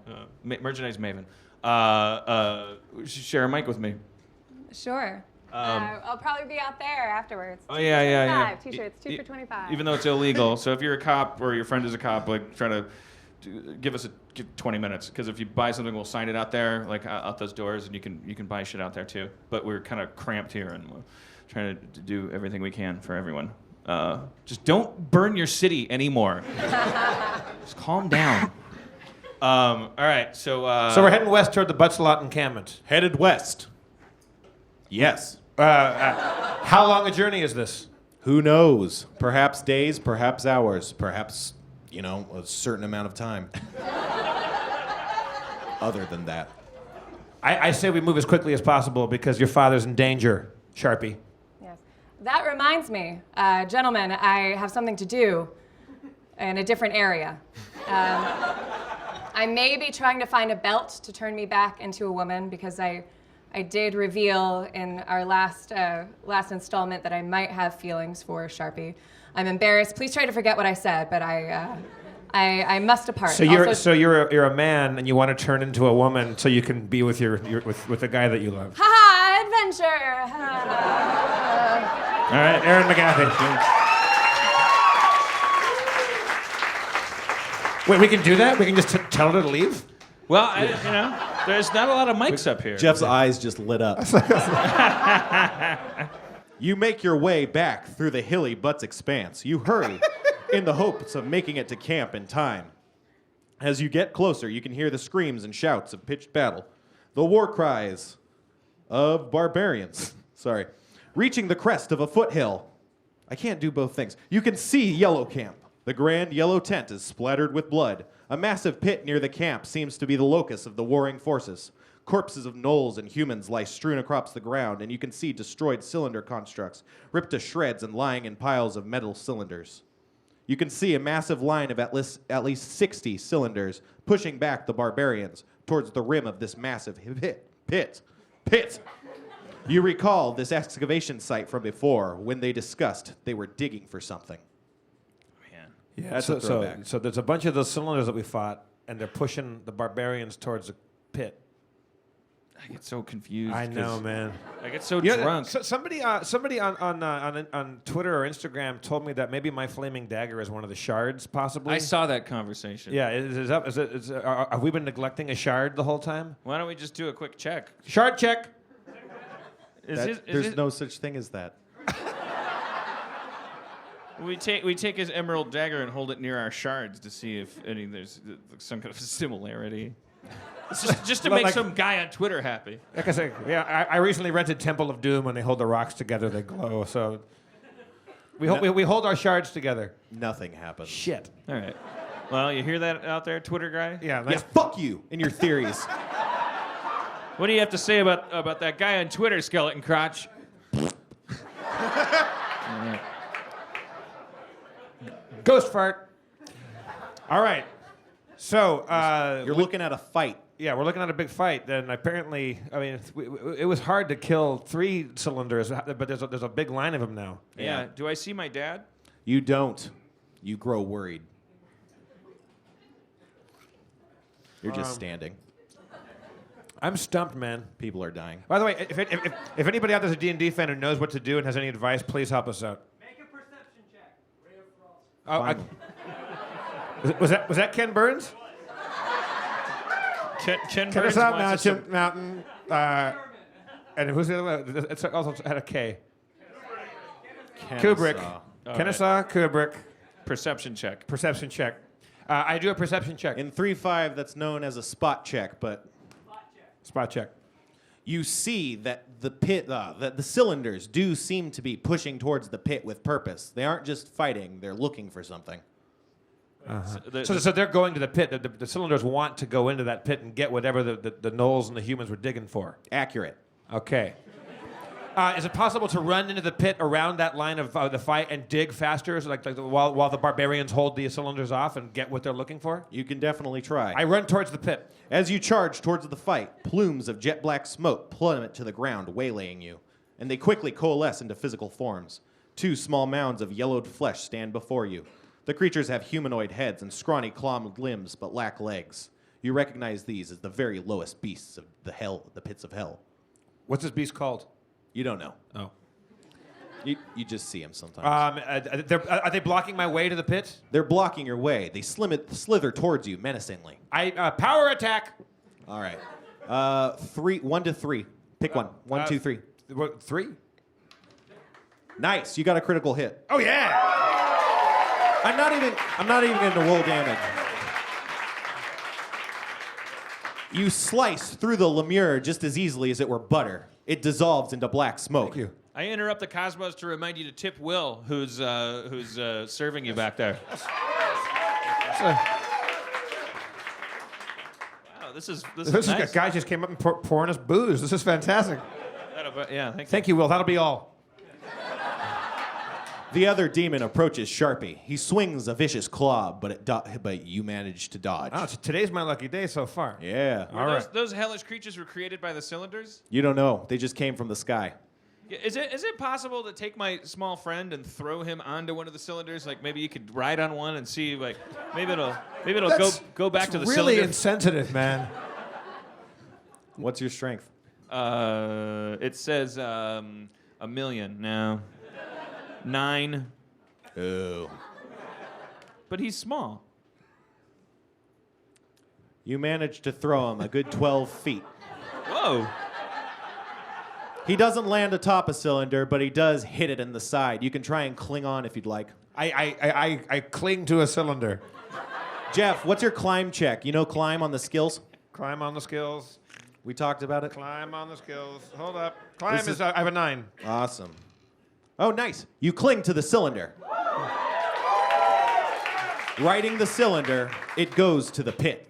merchandise maven. Share a mic with me. Sure. I'll probably be out there afterwards. Oh yeah. T-shirts, 2 for 25. Even though it's illegal, so if you're a cop or your friend is a cop, like try to give us 20 minutes, because if you buy something, we'll sign it out there, like out those doors, and you can buy shit out there too. But we're kind of cramped here, and we're trying to do everything we can for everyone. Just don't burn your city anymore. Just calm down. All right, so So we're heading west toward the Butslot encampment. Headed west. Yes. How long a journey is this? Who knows? Perhaps days, perhaps hours, perhaps, a certain amount of time. Other than that. I say we move as quickly as possible because your father's in danger, Sharpie. Yes. That reminds me, gentlemen, I have something to do in a different area. I may be trying to find a belt to turn me back into a woman, because I did reveal in our last installment that I might have feelings for Sharpie. I'm embarrassed. Please try to forget what I said, but I must depart. So you're a man and you want to turn into a woman so you can be with with the guy that you love. Ha! Adventure! All right, Aaron McGathy. Wait, we can do that? We can just tell her to leave? well, there's not a lot of mics up here. Jeff's eyes just lit up. You make your way back through the hilly Butts expanse. You hurry in the hopes of making it to camp in time. As you get closer, you can hear the screams and shouts of pitched battle, the war cries of barbarians. Sorry. Reaching the crest of a foothill. I can't do both things. You can see Yellow Camp. The grand yellow tent is splattered with blood. A massive pit near the camp seems to be the locus of the warring forces. Corpses of gnolls and humans lie strewn across the ground, and you can see destroyed cylinder constructs, ripped to shreds and lying in piles of metal cylinders. You can see a massive line of at least 60 cylinders pushing back the barbarians towards the rim of this massive pit. You recall this excavation site from before, when they discussed they were digging for something. Yeah, That's a throwback. so there's a bunch of those cylinders that we fought, and they're pushing the barbarians towards a pit. I get so confused. I know, man. I get so Yeah, drunk. somebody on Twitter or Instagram told me that maybe my flaming dagger is one of the shards, possibly. I saw that conversation. Yeah, have we been neglecting a shard the whole time? Why don't we just do a quick check? Shard check. There's no such thing as that. We take his emerald dagger and hold it near our shards to see if there's some kind of similarity. It's just to make some guy on Twitter happy. Like I said, yeah, I recently rented Temple of Doom. When they hold the rocks together, they glow. So we hold our shards together. Nothing happens. Shit. All right. Well, you hear that out there, Twitter guy? Yeah. Yeah, fuck you and your theories. What do you have to say about that guy on Twitter, Skeleton Crotch? Ghost fart. All right. So You're looking at a fight. yeah, we're looking at a big fight. Then apparently, I mean, it was hard to kill 3 cylinders, but there's a big line of them now. Yeah. Do I see my dad? You don't. You grow worried. You're just standing. I'm stumped, man. People are dying. By the way, if anybody out there's a D&D fan who knows what to do and has any advice, please help us out. Make a perception check. Was that Ken Burns? Ken Burns Kennesaw wants us to- Mountain. And who's the other one? It's also had a K. Kubrick. All Kennesaw, Kubrick. Perception check. Perception check. I do a perception check. In 3.5, that's known as a spot check, but Spot check. you see that the pit, that the cylinders do seem to be pushing towards the pit with purpose. They aren't just fighting; they're looking for something. So they're going to the pit. The cylinders want to go into that pit and get whatever the gnolls and the humans were digging for. Accurate. Okay. Is it possible to run into the pit around that line of the fight and dig faster, so while the barbarians hold the cylinders off and get what they're looking for? You can definitely try. I run towards the pit. As you charge towards the fight, plumes of jet black smoke plummet to the ground, waylaying you, and they quickly coalesce into physical forms. 2 small mounds of yellowed flesh stand before you. The creatures have humanoid heads and scrawny clawed limbs, but lack legs. You recognize these as the very lowest beasts of the pits of hell. What's this beast called? You don't know. Oh. You just see them sometimes. Are they blocking my way to the pit? They're blocking your way. They slither towards you menacingly. Power attack. All right. 1 to 3. Pick one. 1, 2, 3. 3? Nice. You got a critical hit. Oh yeah. I'm not even going to roll damage. You slice through the lemure just as easily as it were butter. It dissolves into black smoke. Thank you. I interrupt the Cosmos to remind you to tip Will, who's serving you back there. Wow, this is This nice. guy just came up and pouring us booze. This is fantastic. Yeah, Thank you, Will. That'll be all. The other demon approaches Sharpie. He swings a vicious claw, but you manage to dodge. Oh, today's my lucky day so far. Yeah. Those hellish creatures were created by the cylinders? You don't know. They just came from the sky. Yeah, is it possible to take my small friend and throw him onto one of the cylinders? Like maybe you could ride on one and see, like maybe it'll go back to the really cylinder. insensitive, man. What's your strength? It says 1,000,000 now. 9. Oh. But he's small. You managed to throw him a good 12 feet. Whoa. He doesn't land atop a cylinder, but he does hit it in the side. You can try and cling on if you'd like. I cling to a cylinder. Jeff, what's your climb check? You know climb on the skills? Climb on the skills. We talked about it? Climb on the skills. Hold up. Climb This is- I have a 9. Awesome. Oh, nice. You cling to the cylinder. Riding the cylinder, it goes to the pit.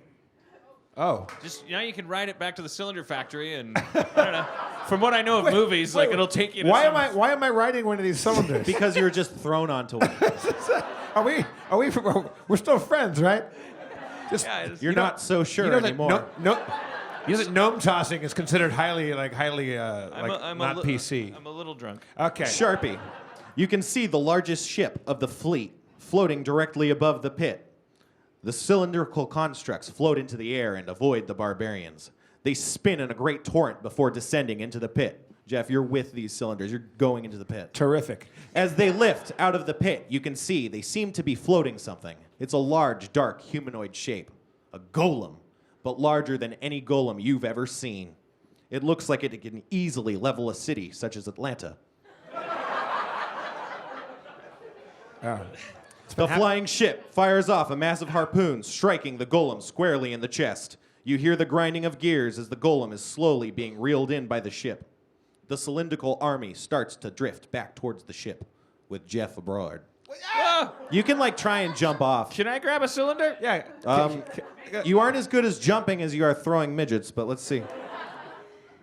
Oh. Just now you can ride it back to the cylinder factory and I don't know. From what I know of movies, like it'll take you to Why some- am I riding one of these cylinders? Because you were just thrown onto one. We're still friends, right? Just, Yeah, it's- You're not so sure you know that anymore. you know that gnome tossing is considered highly not PC. I'm a little drunk. Okay. Sharpie, you can see the largest ship of the fleet floating directly above the pit. The cylindrical constructs float into the air and avoid the barbarians. They spin in a great torrent before descending into the pit. Jeff, you're with these cylinders. You're going into the pit. Terrific. As they lift out of the pit, you can see they seem to be floating something. It's a large, dark, humanoid shape. A golem, but larger than any golem you've ever seen. It looks like it can easily level a city such as Atlanta. The flying ship fires off a massive harpoon, striking the golem squarely in the chest. You hear the grinding of gears as the golem is slowly being reeled in by the ship. The cylindrical army starts to drift back towards the ship, with Jeff aboard. Ah! You can try and jump off. Can I grab a cylinder? Yeah. You aren't as good as jumping as you are throwing midgets, but let's see.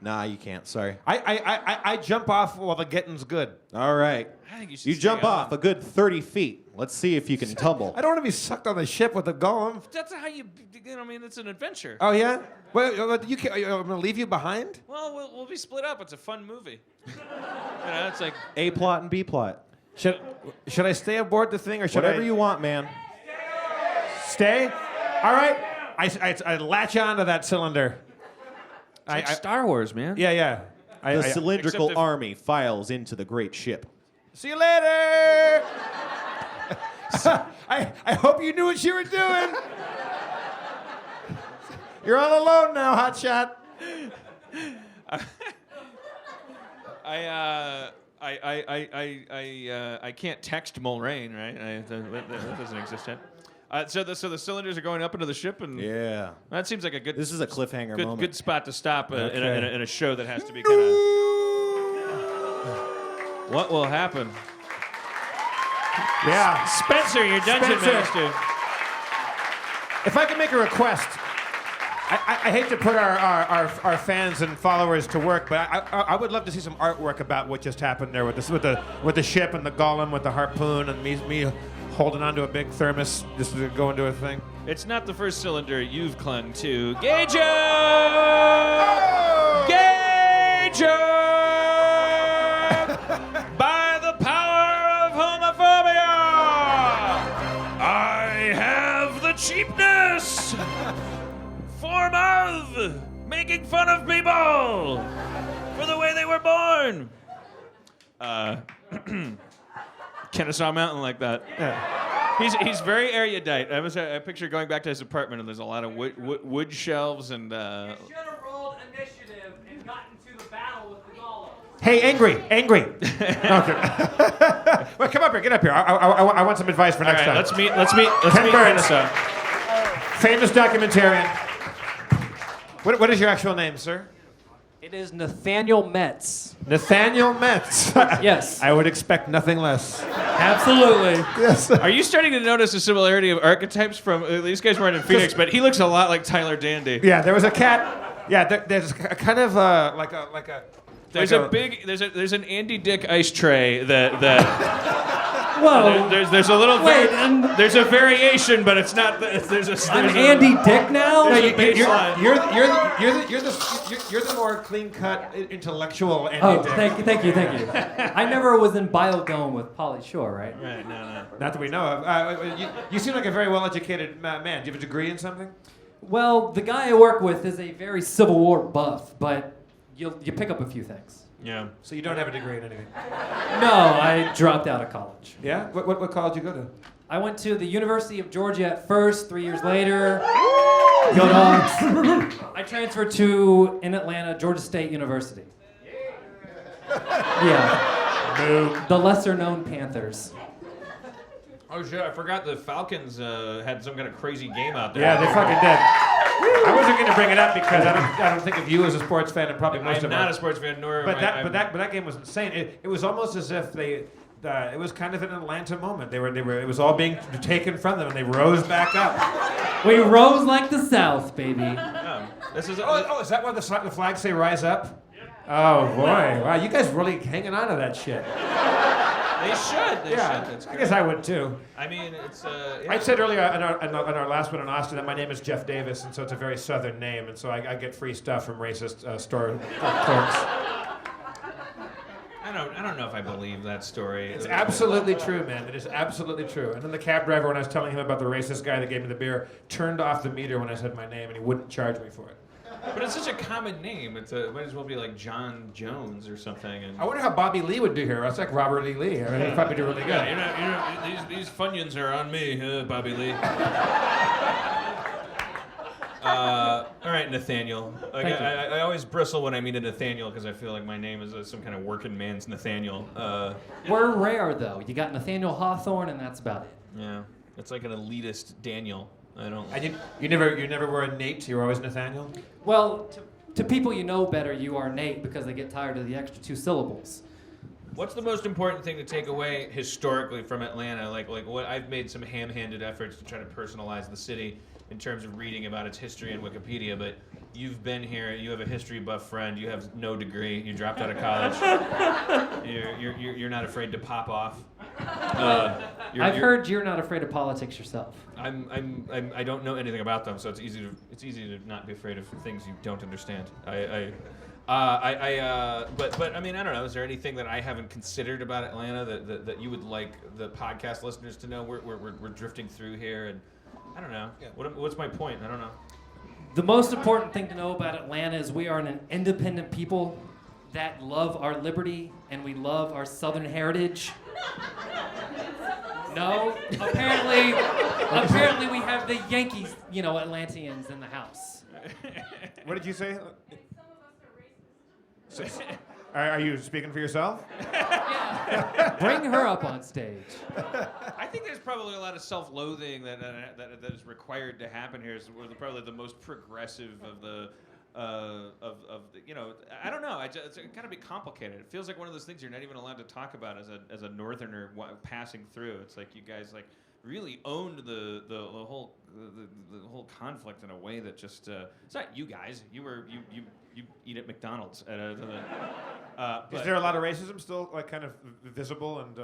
Nah, you can't. Sorry. I jump off while the getting's good. All right. I think you should You stay jump on. off a good 30 feet. Let's see if you can tumble. I don't want to be sucked on the ship with a golem. That's how you I mean, it's an adventure. Oh yeah. Well, you can't. I'm gonna leave you behind. Well, we'll be split up. It's a fun movie. It's like A plot and B plot. Should I stay aboard the thing or should Whatever I you want, man. stay? All right. I latch onto that cylinder. it's like Star Wars, man. Yeah. The cylindrical except if- army files into the great ship. See you later. I hope you knew what you were doing. You're all alone now, hotshot. I can't text Mulrain, right? That doesn't exist yet. So the cylinders are going up into the ship, and Yeah. that seems like a good. This is a cliffhanger moment. Good spot to stop Okay. in a show that has to be kind of. What will happen? Yeah. Spencer, your dungeon Spencer. master. If I can make a request, I hate to put our fans and followers to work, but I would love to see some artwork about what just happened there with the ship and the golem with the harpoon and me holding onto a big thermos just to go into a thing. It's not the first cylinder you've clung to. Gager! Gager! By the power of homophobia! I have the cheapness! Form of making fun of people for the way they were born. Kennesaw Mountain like that. Yeah. He's very erudite. I picture going back to his apartment and there's a lot of wood shelves and. You should have rolled initiative and gotten to the battle with the golem. Hey, angry. Okay. Well, come up here. Get up here. I want some advice for All next right, time. let's meet Ken Burns. Kennesaw. Famous documentarian. What is your actual name, sir? It is Nathaniel Metz. Nathaniel Metz. Yes. I would expect nothing less. Absolutely. Yes. Are you starting to notice a similarity of archetypes from these guys weren't in Phoenix, but he looks a lot like Tyler Dandy. Yeah, there was a cat. Yeah, there's a kind of like a. There's there's an Andy Dick ice tray that Whoa. there's a little Wait, there's a variation, but it's not there's I'm a, Andy Dick now? No, There's a you're the more clean cut intellectual Andy Oh, Dick. thank you. I never was in Biodome with Pauly Shore, right? Right, no. Not that we know of. You seem like a very well-educated man. Do you have a degree in something? Well, the guy I work with is a very Civil War buff, but you pick up a few things. Yeah. So you don't have a degree in anything? No, I dropped out of college. Yeah? What college did you go to? I went to the University of Georgia at first, 3 years later. Go Dogs. I transferred to, in Atlanta, Georgia State University. Yeah. Boom. The lesser-known Panthers. Oh shit! I forgot the Falcons had some kind of crazy game out there. Yeah, they fucking did. I wasn't going to bring it up because I don't think of you as a sports fan and probably most I'm of not us. a sports fan, nor. But am I, that game was insane. It was almost as if it was kind of an Atlanta moment. It was all being taken from them, and they rose back up. We rose like the South, baby. This is. Is that why the flags say "Rise Up"? Oh boy! Wow, you guys really hanging on to that shit. They should. They should. That's I great. guess I would too. I mean, it's. Yeah. I said earlier in our last one in Austin that my name is Jeff Davis, and so it's a very Southern name, and so I get free stuff from racist store clerks. I don't know if I believe that story. It's absolutely true, man. It is absolutely true. And then the cab driver, when I was telling him about the racist guy that gave me the beer, turned off the meter when I said my name, and he wouldn't charge me for it. But it's such a common name. It might as well be like John Jones or something. And I wonder how Bobby Lee would do here. That's like Robert E. Lee. I mean, he'd probably do really good. Yeah, these Funyuns are on me, Bobby Lee. All right, Nathaniel. I always bristle when I meet a Nathaniel because I feel like my name is some kind of working man's Nathaniel. We're rare, though. You got Nathaniel Hawthorne, and that's about it. Yeah, it's like an elitist Daniel. I don't. And you never were a Nate. You were always Nathaniel. Well, to people you know better, you are Nate because they get tired of the extra 2 syllables. What's the most important thing to take away historically from Atlanta? Like what I've made some ham-handed efforts to try to personalize the city in terms of reading about its history in Wikipedia, but you've been here, you have a history buff friend, you have no degree, you dropped out of college, you're not afraid to pop off. I've heard you're not afraid of politics yourself. I don't know anything about them, so it's easy to not be afraid of things you don't understand. But I mean, I don't know. Is there anything that I haven't considered about Atlanta that you would like the podcast listeners to know? We're drifting through here, and I don't know. Yeah. What's my point? I don't know. The most important thing to know about Atlanta is we are an independent people that love our liberty and we love our Southern heritage. No, apparently we have the Yankees, Atlanteans in the house. What did you say? Are you speaking for yourself? Yeah. Bring her up on stage. I think there's probably a lot of self-loathing that is required to happen here. We're probably the most progressive of the. I don't know. It's got to be complicated. It feels like one of those things you're not even allowed to talk about as a northerner passing through. It's like you guys really owned the whole conflict in a way that just it's not you guys. You eat at McDonald's. Is there a lot of racism still kind of visible and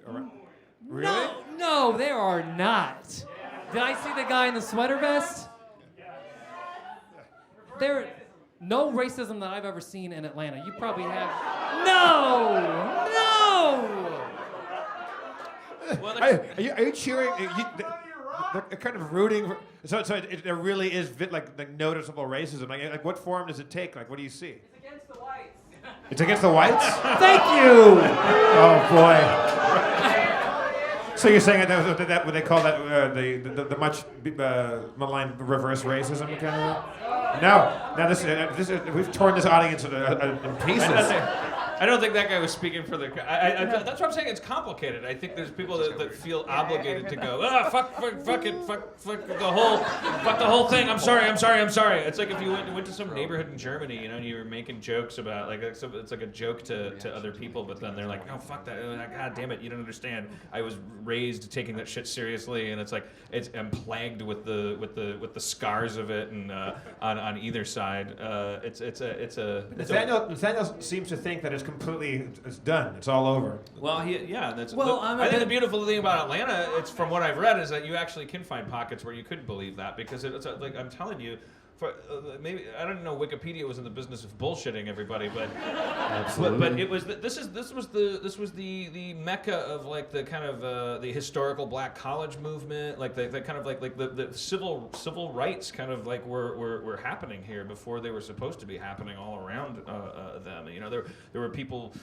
around? Really? No, there are not. Did I see the guy in the sweater vest? There, no racism that I've ever seen in Atlanta. You probably have. No. Well, Are you cheering? They're kind of rooting. So there really is noticeable racism. Like what form does it take? Like what do you see? It's against the whites. It's against the whites. Thank you. Oh boy. So you're saying that what they call that the much maligned reverse racism kind of? No. Now this is we've torn this audience in pieces. I don't think that guy was speaking for the. That's what I'm saying. It's complicated. I think there's people that feel obligated to go. Fuck the whole thing. I'm sorry. It's like if you went to some neighborhood in Germany, and you were making jokes about it's like a joke to other people, but then they're like, no, fuck that. God damn it, you don't understand. I was raised taking that shit seriously, and it's like I'm plagued with the scars of it, and on either side, Nathaniel seems to think that it's done. It's all over. Well, I think the beautiful thing about Atlanta, it's from what I've read, is that you actually can find pockets where you could believe that because it's like I'm telling you. Maybe I don't know. Wikipedia was in the business of bullshitting everybody, but it was this was the mecca of like the kind of the historical black college movement, like the kind of like the civil rights kind of like were happening here before they were supposed to be happening all around them. There were people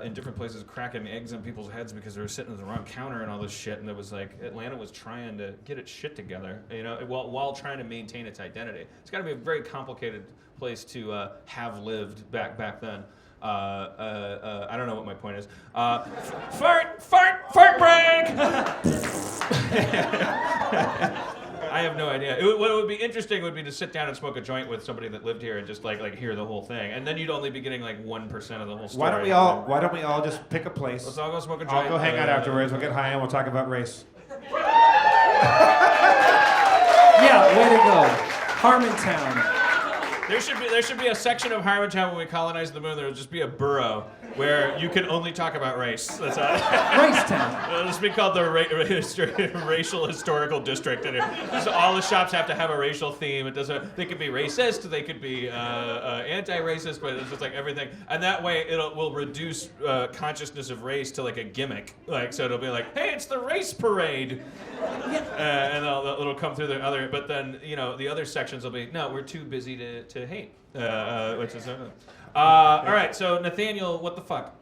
in different places cracking eggs in people's heads because they were sitting at the wrong counter and all this shit, and it was like Atlanta was trying to get its shit together, while trying to maintain its identity. It's got to be a very complicated place to have lived back then. I don't know what my point is. Fart break! I have no idea. What would be interesting would be to sit down and smoke a joint with somebody that lived here and just like hear the whole thing, and then you'd only be getting like 1% of the whole story. Why don't we all just pick a place? Let's all go smoke a joint. I'll go hang out afterwards. We'll get high and we'll talk about race. Yeah, way to go. Harmontown. There should be a section of Harmontown when we colonize the moon. There would just be a borough where you can only talk about race. That's all. Racetown. It'll just be called the racial historical district, and so all the shops have to have a racial theme. They could be racist, they could be anti-racist, but it's just like everything. And that way, will reduce consciousness of race to like a gimmick. So it'll be like, hey, it's the race parade, and it'll come through the other. But then the other sections will be, no, we're too busy to hate, which is. All right, so Nathaniel, what the fuck?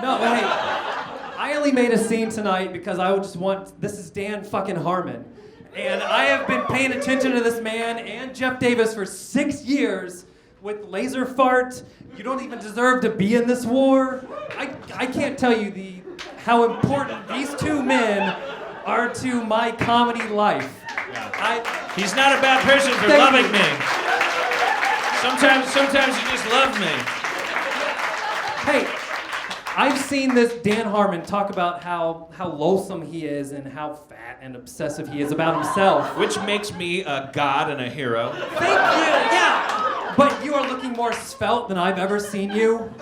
No, hey, I only made a scene tonight because I just want. This is Dan fucking Harmon, and I have been paying attention to this man and Jeff Davis for 6 years with laser fart. You don't even deserve to be in this war. I can't tell you how important these two men are to my comedy life. Yeah. He's not a bad person for loving me. Sometimes you just love me. Hey, I've seen this Dan Harmon talk about how loathsome he is and how fat and obsessive he is about himself. Which makes me a god and a hero. Thank you, yeah. But you are looking more svelte than I've ever seen you.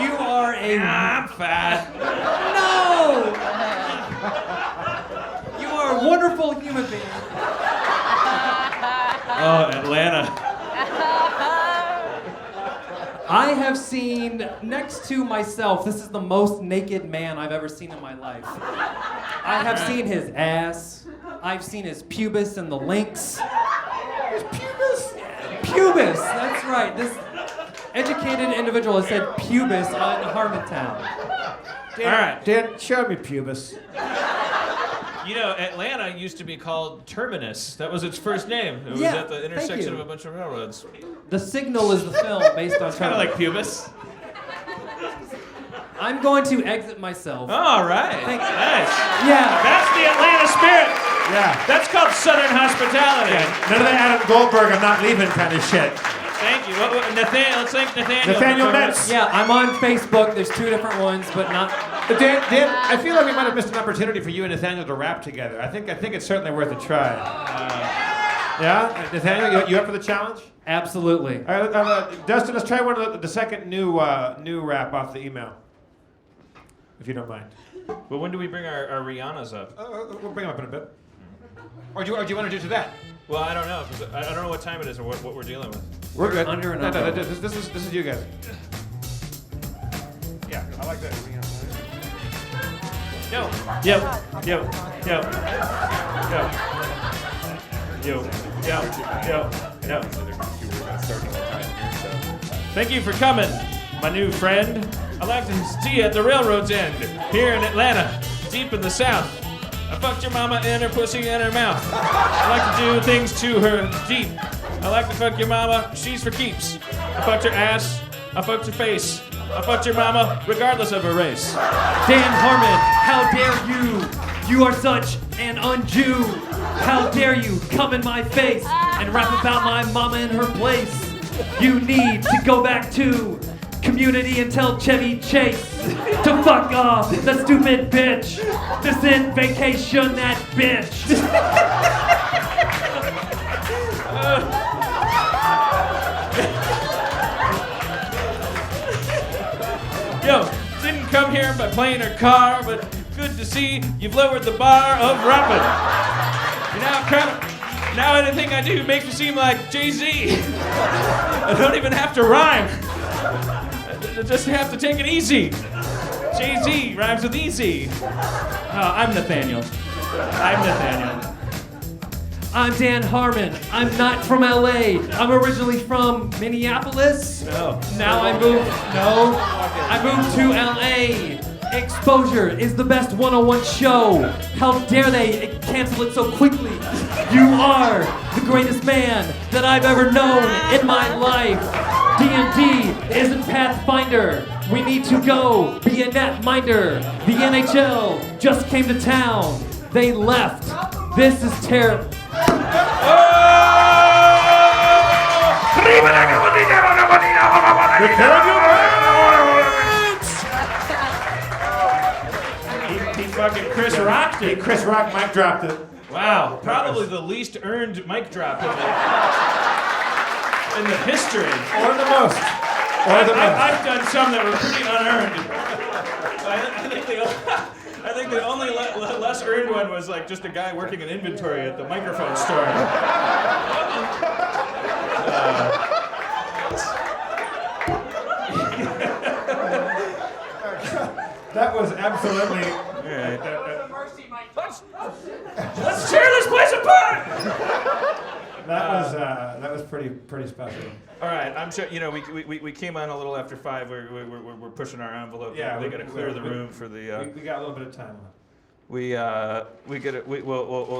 You are I'm fat. No! You are a wonderful human being. Oh, Atlanta. I have seen, next to myself, this is the most naked man I've ever seen in my life. I have seen his ass. I've seen his pubis and the links. His pubis? Pubis, that's right. This educated individual has said pubis on Harmontown. All right, Dan, show me pubis. Atlanta used to be called Terminus. That was its first name. It was at the intersection of a bunch of railroads. The Signal is the film based on kind of like pubis. I'm going to exit myself. All right. Nice. Yeah. That's the Atlanta spirit. Yeah. That's called Southern hospitality. Yeah. None of that Adam Goldberg, I'm not leaving kind of shit. Thank you. Nathaniel, let's thank Nathaniel. Nathaniel Metz. Yeah, I'm on Facebook. There's 2 different ones, but not. But Dan, I feel like we might have missed an opportunity for you and Nathaniel to rap together. I think it's certainly worth a try. Yeah, Nathaniel, you up for the challenge? Absolutely. All right, Dustin, let's try one of the second new rap off the email, if you don't mind. But when do we bring our Rihannas up? We'll bring them up in a bit. Or do you want to do to that? Well, I don't know, because I don't know what time it is or what we're dealing with. We're good. Under and no, over. This is you guys. Yeah, I like that. Yo. Thank you for coming, my new friend. I like to see at the railroad's end, here in Atlanta, deep in the South. I fucked your mama and her pussy in her mouth. I like to do things to her deep. I like to fuck your mama, she's for keeps. I fucked her ass, I fucked her face. I fucked your mama, regardless of her race. Dan Harmon, how dare you? You are such an un-Jew. How dare you come in my face and rap about my mama in her place? You need to go back to Community and tell Chevy Chase to fuck off, that stupid bitch. To send vacation that bitch. Yo, didn't come here by plane or car, but good to see you've lowered the bar of rapping. Now anything I do makes me seem like Jay-Z. I don't even have to rhyme. I just have to take it easy. Jay-Z rhymes with easy. I'm Nathaniel. I'm Dan Harmon. I'm not from LA. I'm originally from Minneapolis. No. Now I moved to LA. Exposure is the best 101 show. How dare they cancel it so quickly? You are the greatest man that I've ever known in my life. D&D isn't Pathfinder. We need to go be a netminder. The NHL just came to town. They left. This is terrible. He fucking Chris rocked it. Chris Rock mic dropped it. Wow, probably the least earned mic drop in the history. Or the most. I've done some that were pretty unearned. I think the only less earned one was like just a guy working in inventory at the microphone store. That was absolutely. Let's tear this place apart. That was pretty special. All right, I'm sure we came on a little after 5. We're pushing our envelope. Yeah, we got to clear the room for the. We got a little bit of time left.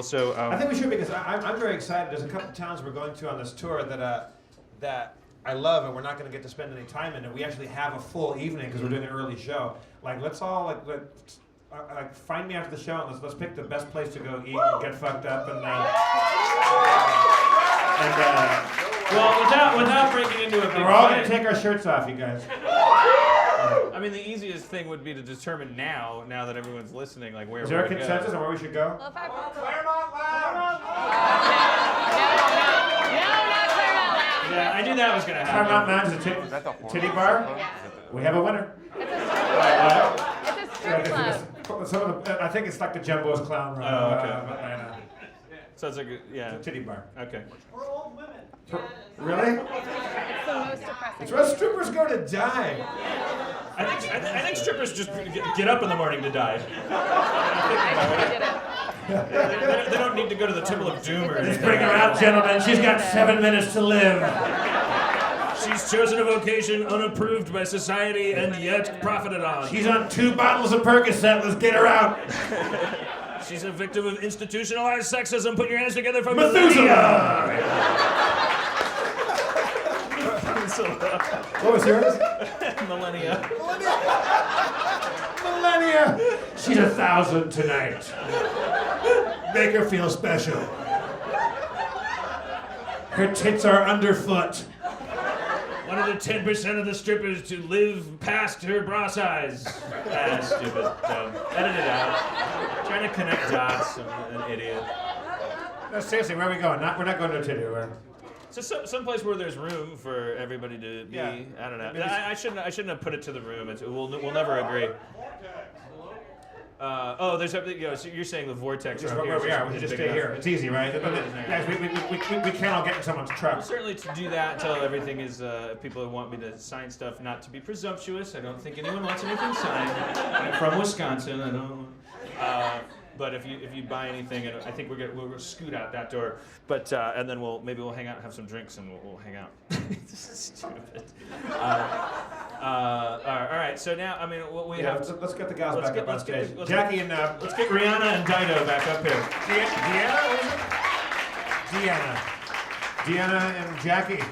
So. I think we should because I'm very excited. There's a couple towns we're going to on this tour that I love, and we're not going to get to spend any time in. And we actually have a full evening because we're doing an early show. Like, let's all like find me after the show and let's pick the best place to go eat and get fucked up and well, without breaking into a big we're all fight. going to take our shirts off, you guys. I mean, the easiest thing would be to determine now that everyone's listening, like where. Is there a we're gonna consensus go. on where we should go? Yeah, I knew that was gonna Harmontown happen. Lounge is a titty bar. Yeah. We have a winner. It's a strip club. Some of the, I think it's like the Jumbo's Clown Room. Oh, okay. It's a titty bar. Okay. Really? It's the most depressing. It's where strippers go to die. I think strippers just get up in the morning to die. They don't need to go to the Temple of Doom or anything. Bring her out, gentlemen. She's got 7 minutes to live. She's chosen a vocation unapproved by society and yet profited on. She's on 2 bottles of Percocet. Let's get her out. She's a victim of institutionalized sexism. Put your hands together for Methuselah. What was yours? Millennia. Millennia. She's 1,000 tonight. Make her feel special. Her tits are underfoot. One of the 10% of the strippers to live past her bra size. Stupid. Dumb. Edit it out. Trying to connect dots. I'm an idiot. No, seriously, where are we going? We're not going to a titty bar. So someplace where there's room for everybody to be. Yeah. I don't know. I shouldn't have put it to the room. We'll never agree. There's something. So you're saying the vortex. Just around where we here are. We is just big stay enough. here. It's easy, right? Guys, we can't all get in someone's truck. Certainly to do that until everything is. People who want me to sign stuff, not to be presumptuous. I don't think anyone wants anything signed. I'm from Wisconsin. I don't. But if you buy anything, and I think we'll scoot out that door. But and then maybe we'll hang out and have some drinks and we'll hang out. This is stupid. All right. So now I mean we have. Let's get the gals back up on stage. Let's Jackie and let's get Rihanna and Dido back up here. Deanna and Jackie.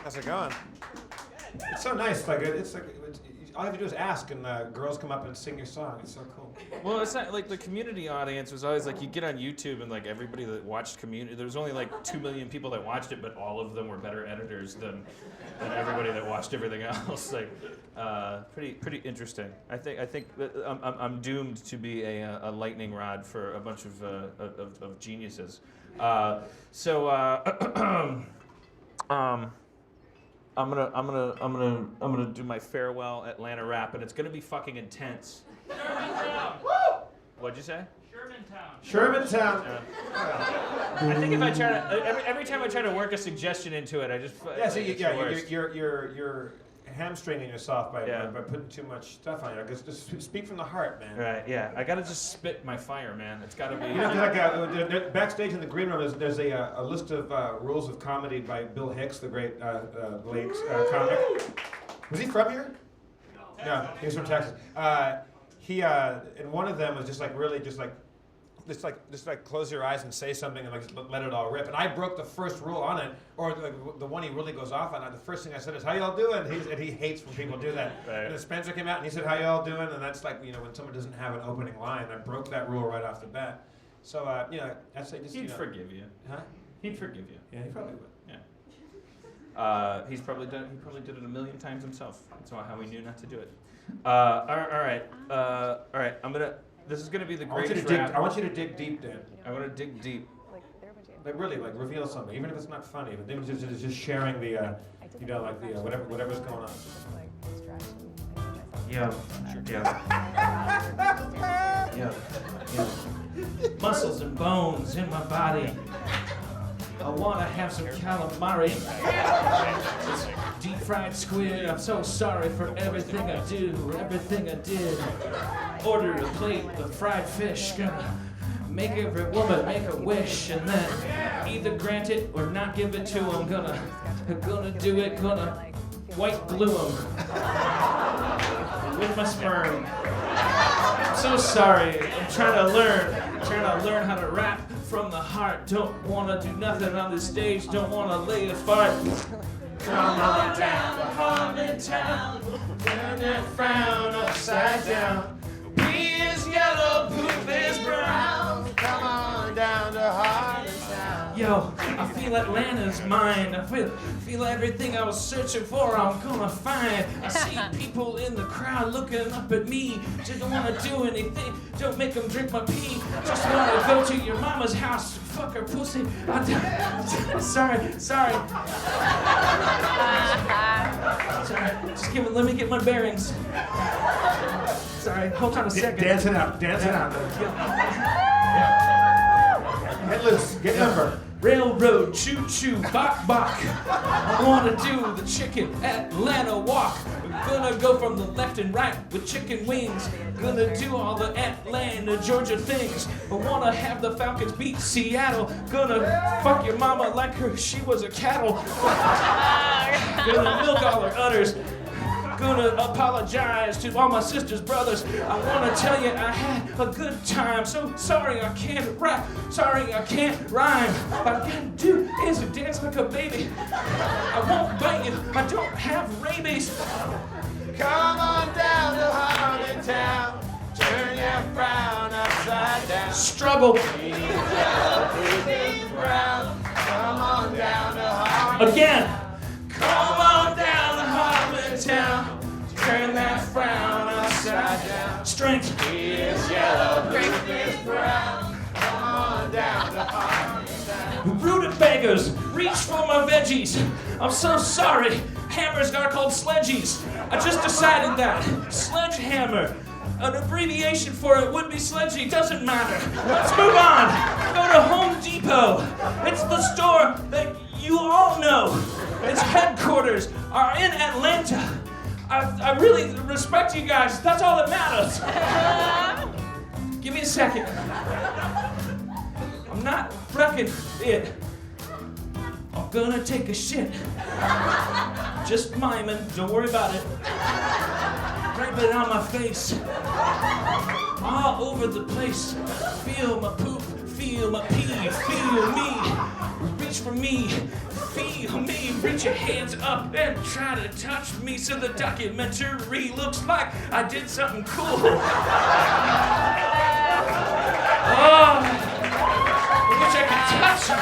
How's it going? It's so nice. It's like all you have to do is ask, and girls come up and sing your song. It's so cool. Well, it's not like the Community audience was always like you get on YouTube and like everybody that watched Community, there was only like 2 million people that watched it, but all of them were better editors than everybody that watched everything else. Like, pretty interesting. I think that I'm doomed to be a lightning rod for a bunch of geniuses. I'm gonna do my farewell Atlanta rap, and it's gonna be fucking intense. Shermantown. What'd you say? Shermantown. I think if I try to every time I try to work a suggestion into it, I just you're hamstringing yourself by putting too much stuff on you. Just speak from the heart, man. Right. Yeah. I gotta just spit my fire, man. It's gotta be. You know, backstage in the green room, there's a list of rules of comedy by Bill Hicks, the great late comic. Was he from here? No, he was from Texas. He and one of them was just close your eyes and say something and like let it all rip. And I broke the first rule on it, or the one he really goes off on. The first thing I said is, "How y'all doing?" And he hates when people do that. Right. And then Spencer came out and he said, "How y'all doing?" And that's like when someone doesn't have an opening line. I broke that rule right off the bat. So I'd say just he'd forgive you. Huh? He'd forgive you. Yeah, he probably would. Yeah. He probably did it a million times himself. That's how he knew not to do it. All right. This is gonna be the greatest rap. I want you to dig deep, Dan. I want to dig deep. Like really, like reveal something, even if it's not funny. But then just sharing the, whatever's going on. Yeah. Muscles and bones in my body. I want to have some calamari. Deep fried squid. I'm so sorry for everything I do, everything I did. Order a plate of fried fish. Gonna make every woman make a wish, and then either grant it or not give it to them. Gonna do it. Gonna white glue them with my sperm. I'm so sorry. I'm trying to learn how to rap from the heart. Don't wanna do nothing on the stage. Don't wanna lay a fart. Come on down to Harmontown. Turn that frown upside down. Pee is yellow, poop is brown. Come on down to Harmontown. Yo, I feel Atlanta's mine. I feel everything I was searching for, I'm gonna find. I see people in the crowd looking up at me. Just don't wanna do anything. Don't make them drink my pee. Just wanna go to your mama's house, fuck her pussy. Sorry. Just let me get my bearings. Sorry, hold on a second. Dance it out. Get loose, get limber. Railroad, choo-choo, bok. I wanna do the chicken Atlanta walk. Gonna go from the left and right with chicken wings. Gonna do all the Atlanta, Georgia things. I wanna have the Falcons beat Seattle. Gonna fuck your mama like she was a cattle. Gonna milk all her udders. Gonna apologize to all my sisters, brothers. I wanna tell you I had a good time. So sorry I can't rap. Sorry I can't rhyme. All I gotta do is dance like a baby. I won't bite you. I don't have rabies. Come on down to Harmontown. Turn your frown upside down. Struggle. Brown. Come on down to Harmontown. Again. Come on down to Harmontown. Turn that frown upside down. Strength is yellow, grape is brown. Come on down to Harmontown. Rutabagas, reach for my veggies. I'm so sorry. Hammers are called sledgies. I just decided that. Sledgehammer. An abbreviation for it would be sledgy. Doesn't matter. Let's move on. Go to Home Depot. It's the store that you all know. Its headquarters are in Atlanta. I really respect you guys. That's all that matters. Give me a second. fucking it. I'm gonna take a shit. Just miming, don't worry about it. Wipe it on my face. All over the place. Feel my poop, feel my pee, feel me. Reach for me, feel me. Reach your hands up and try to touch me so the documentary looks like I did something cool. Oh, I wish I could touch you.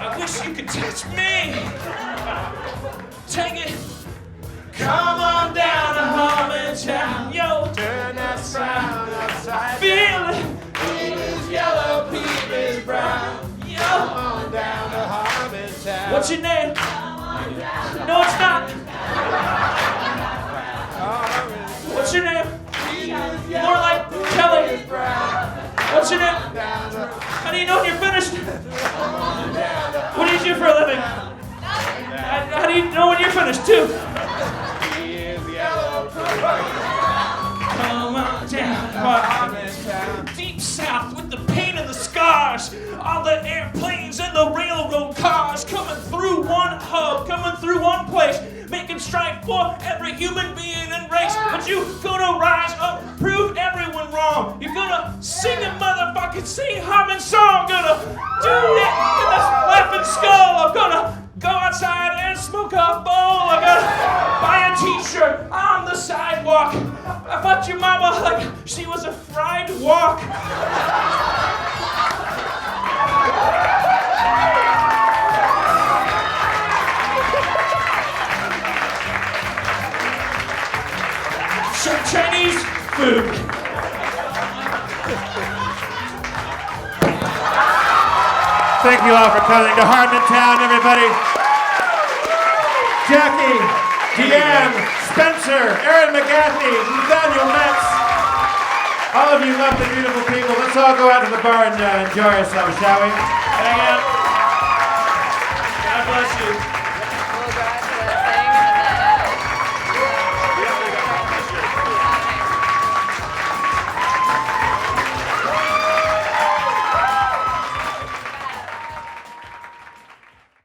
I wish you could touch me. Take it. Come on down to Harmontown, yo. Turn that sound upside. Feel it. Pink is yellow, pink is brown. Yo. Come on down to Harmontown. What's your name? No, it's not. What's your name? More like Kelly. What's your name? How do you know when you're finished? What do you do for a living? How do you know when you're finished, too? Come on down, deep south with the pain and the scars. All the airplanes and the railroad cars coming through one hub, coming through one place, making strife for every human being and race. But you gonna rise up, prove everyone wrong. You're gonna sing a motherfucking sing Harmon song. Gonna do it with a laughing skull. I'm gonna go outside and smoke a bowl. I'm gonna buy a t-shirt on the sidewalk. I fucked your mama like she was a fried walk. Some Chinese food. Thank you all for coming to Harmontown, everybody. Jackie, Deanne, Spencer, Aaron McGathy, Nathaniel Metz. All of you lovely, beautiful people. Let's all go out to the bar and enjoy ourselves, shall we? Hang out. God bless you.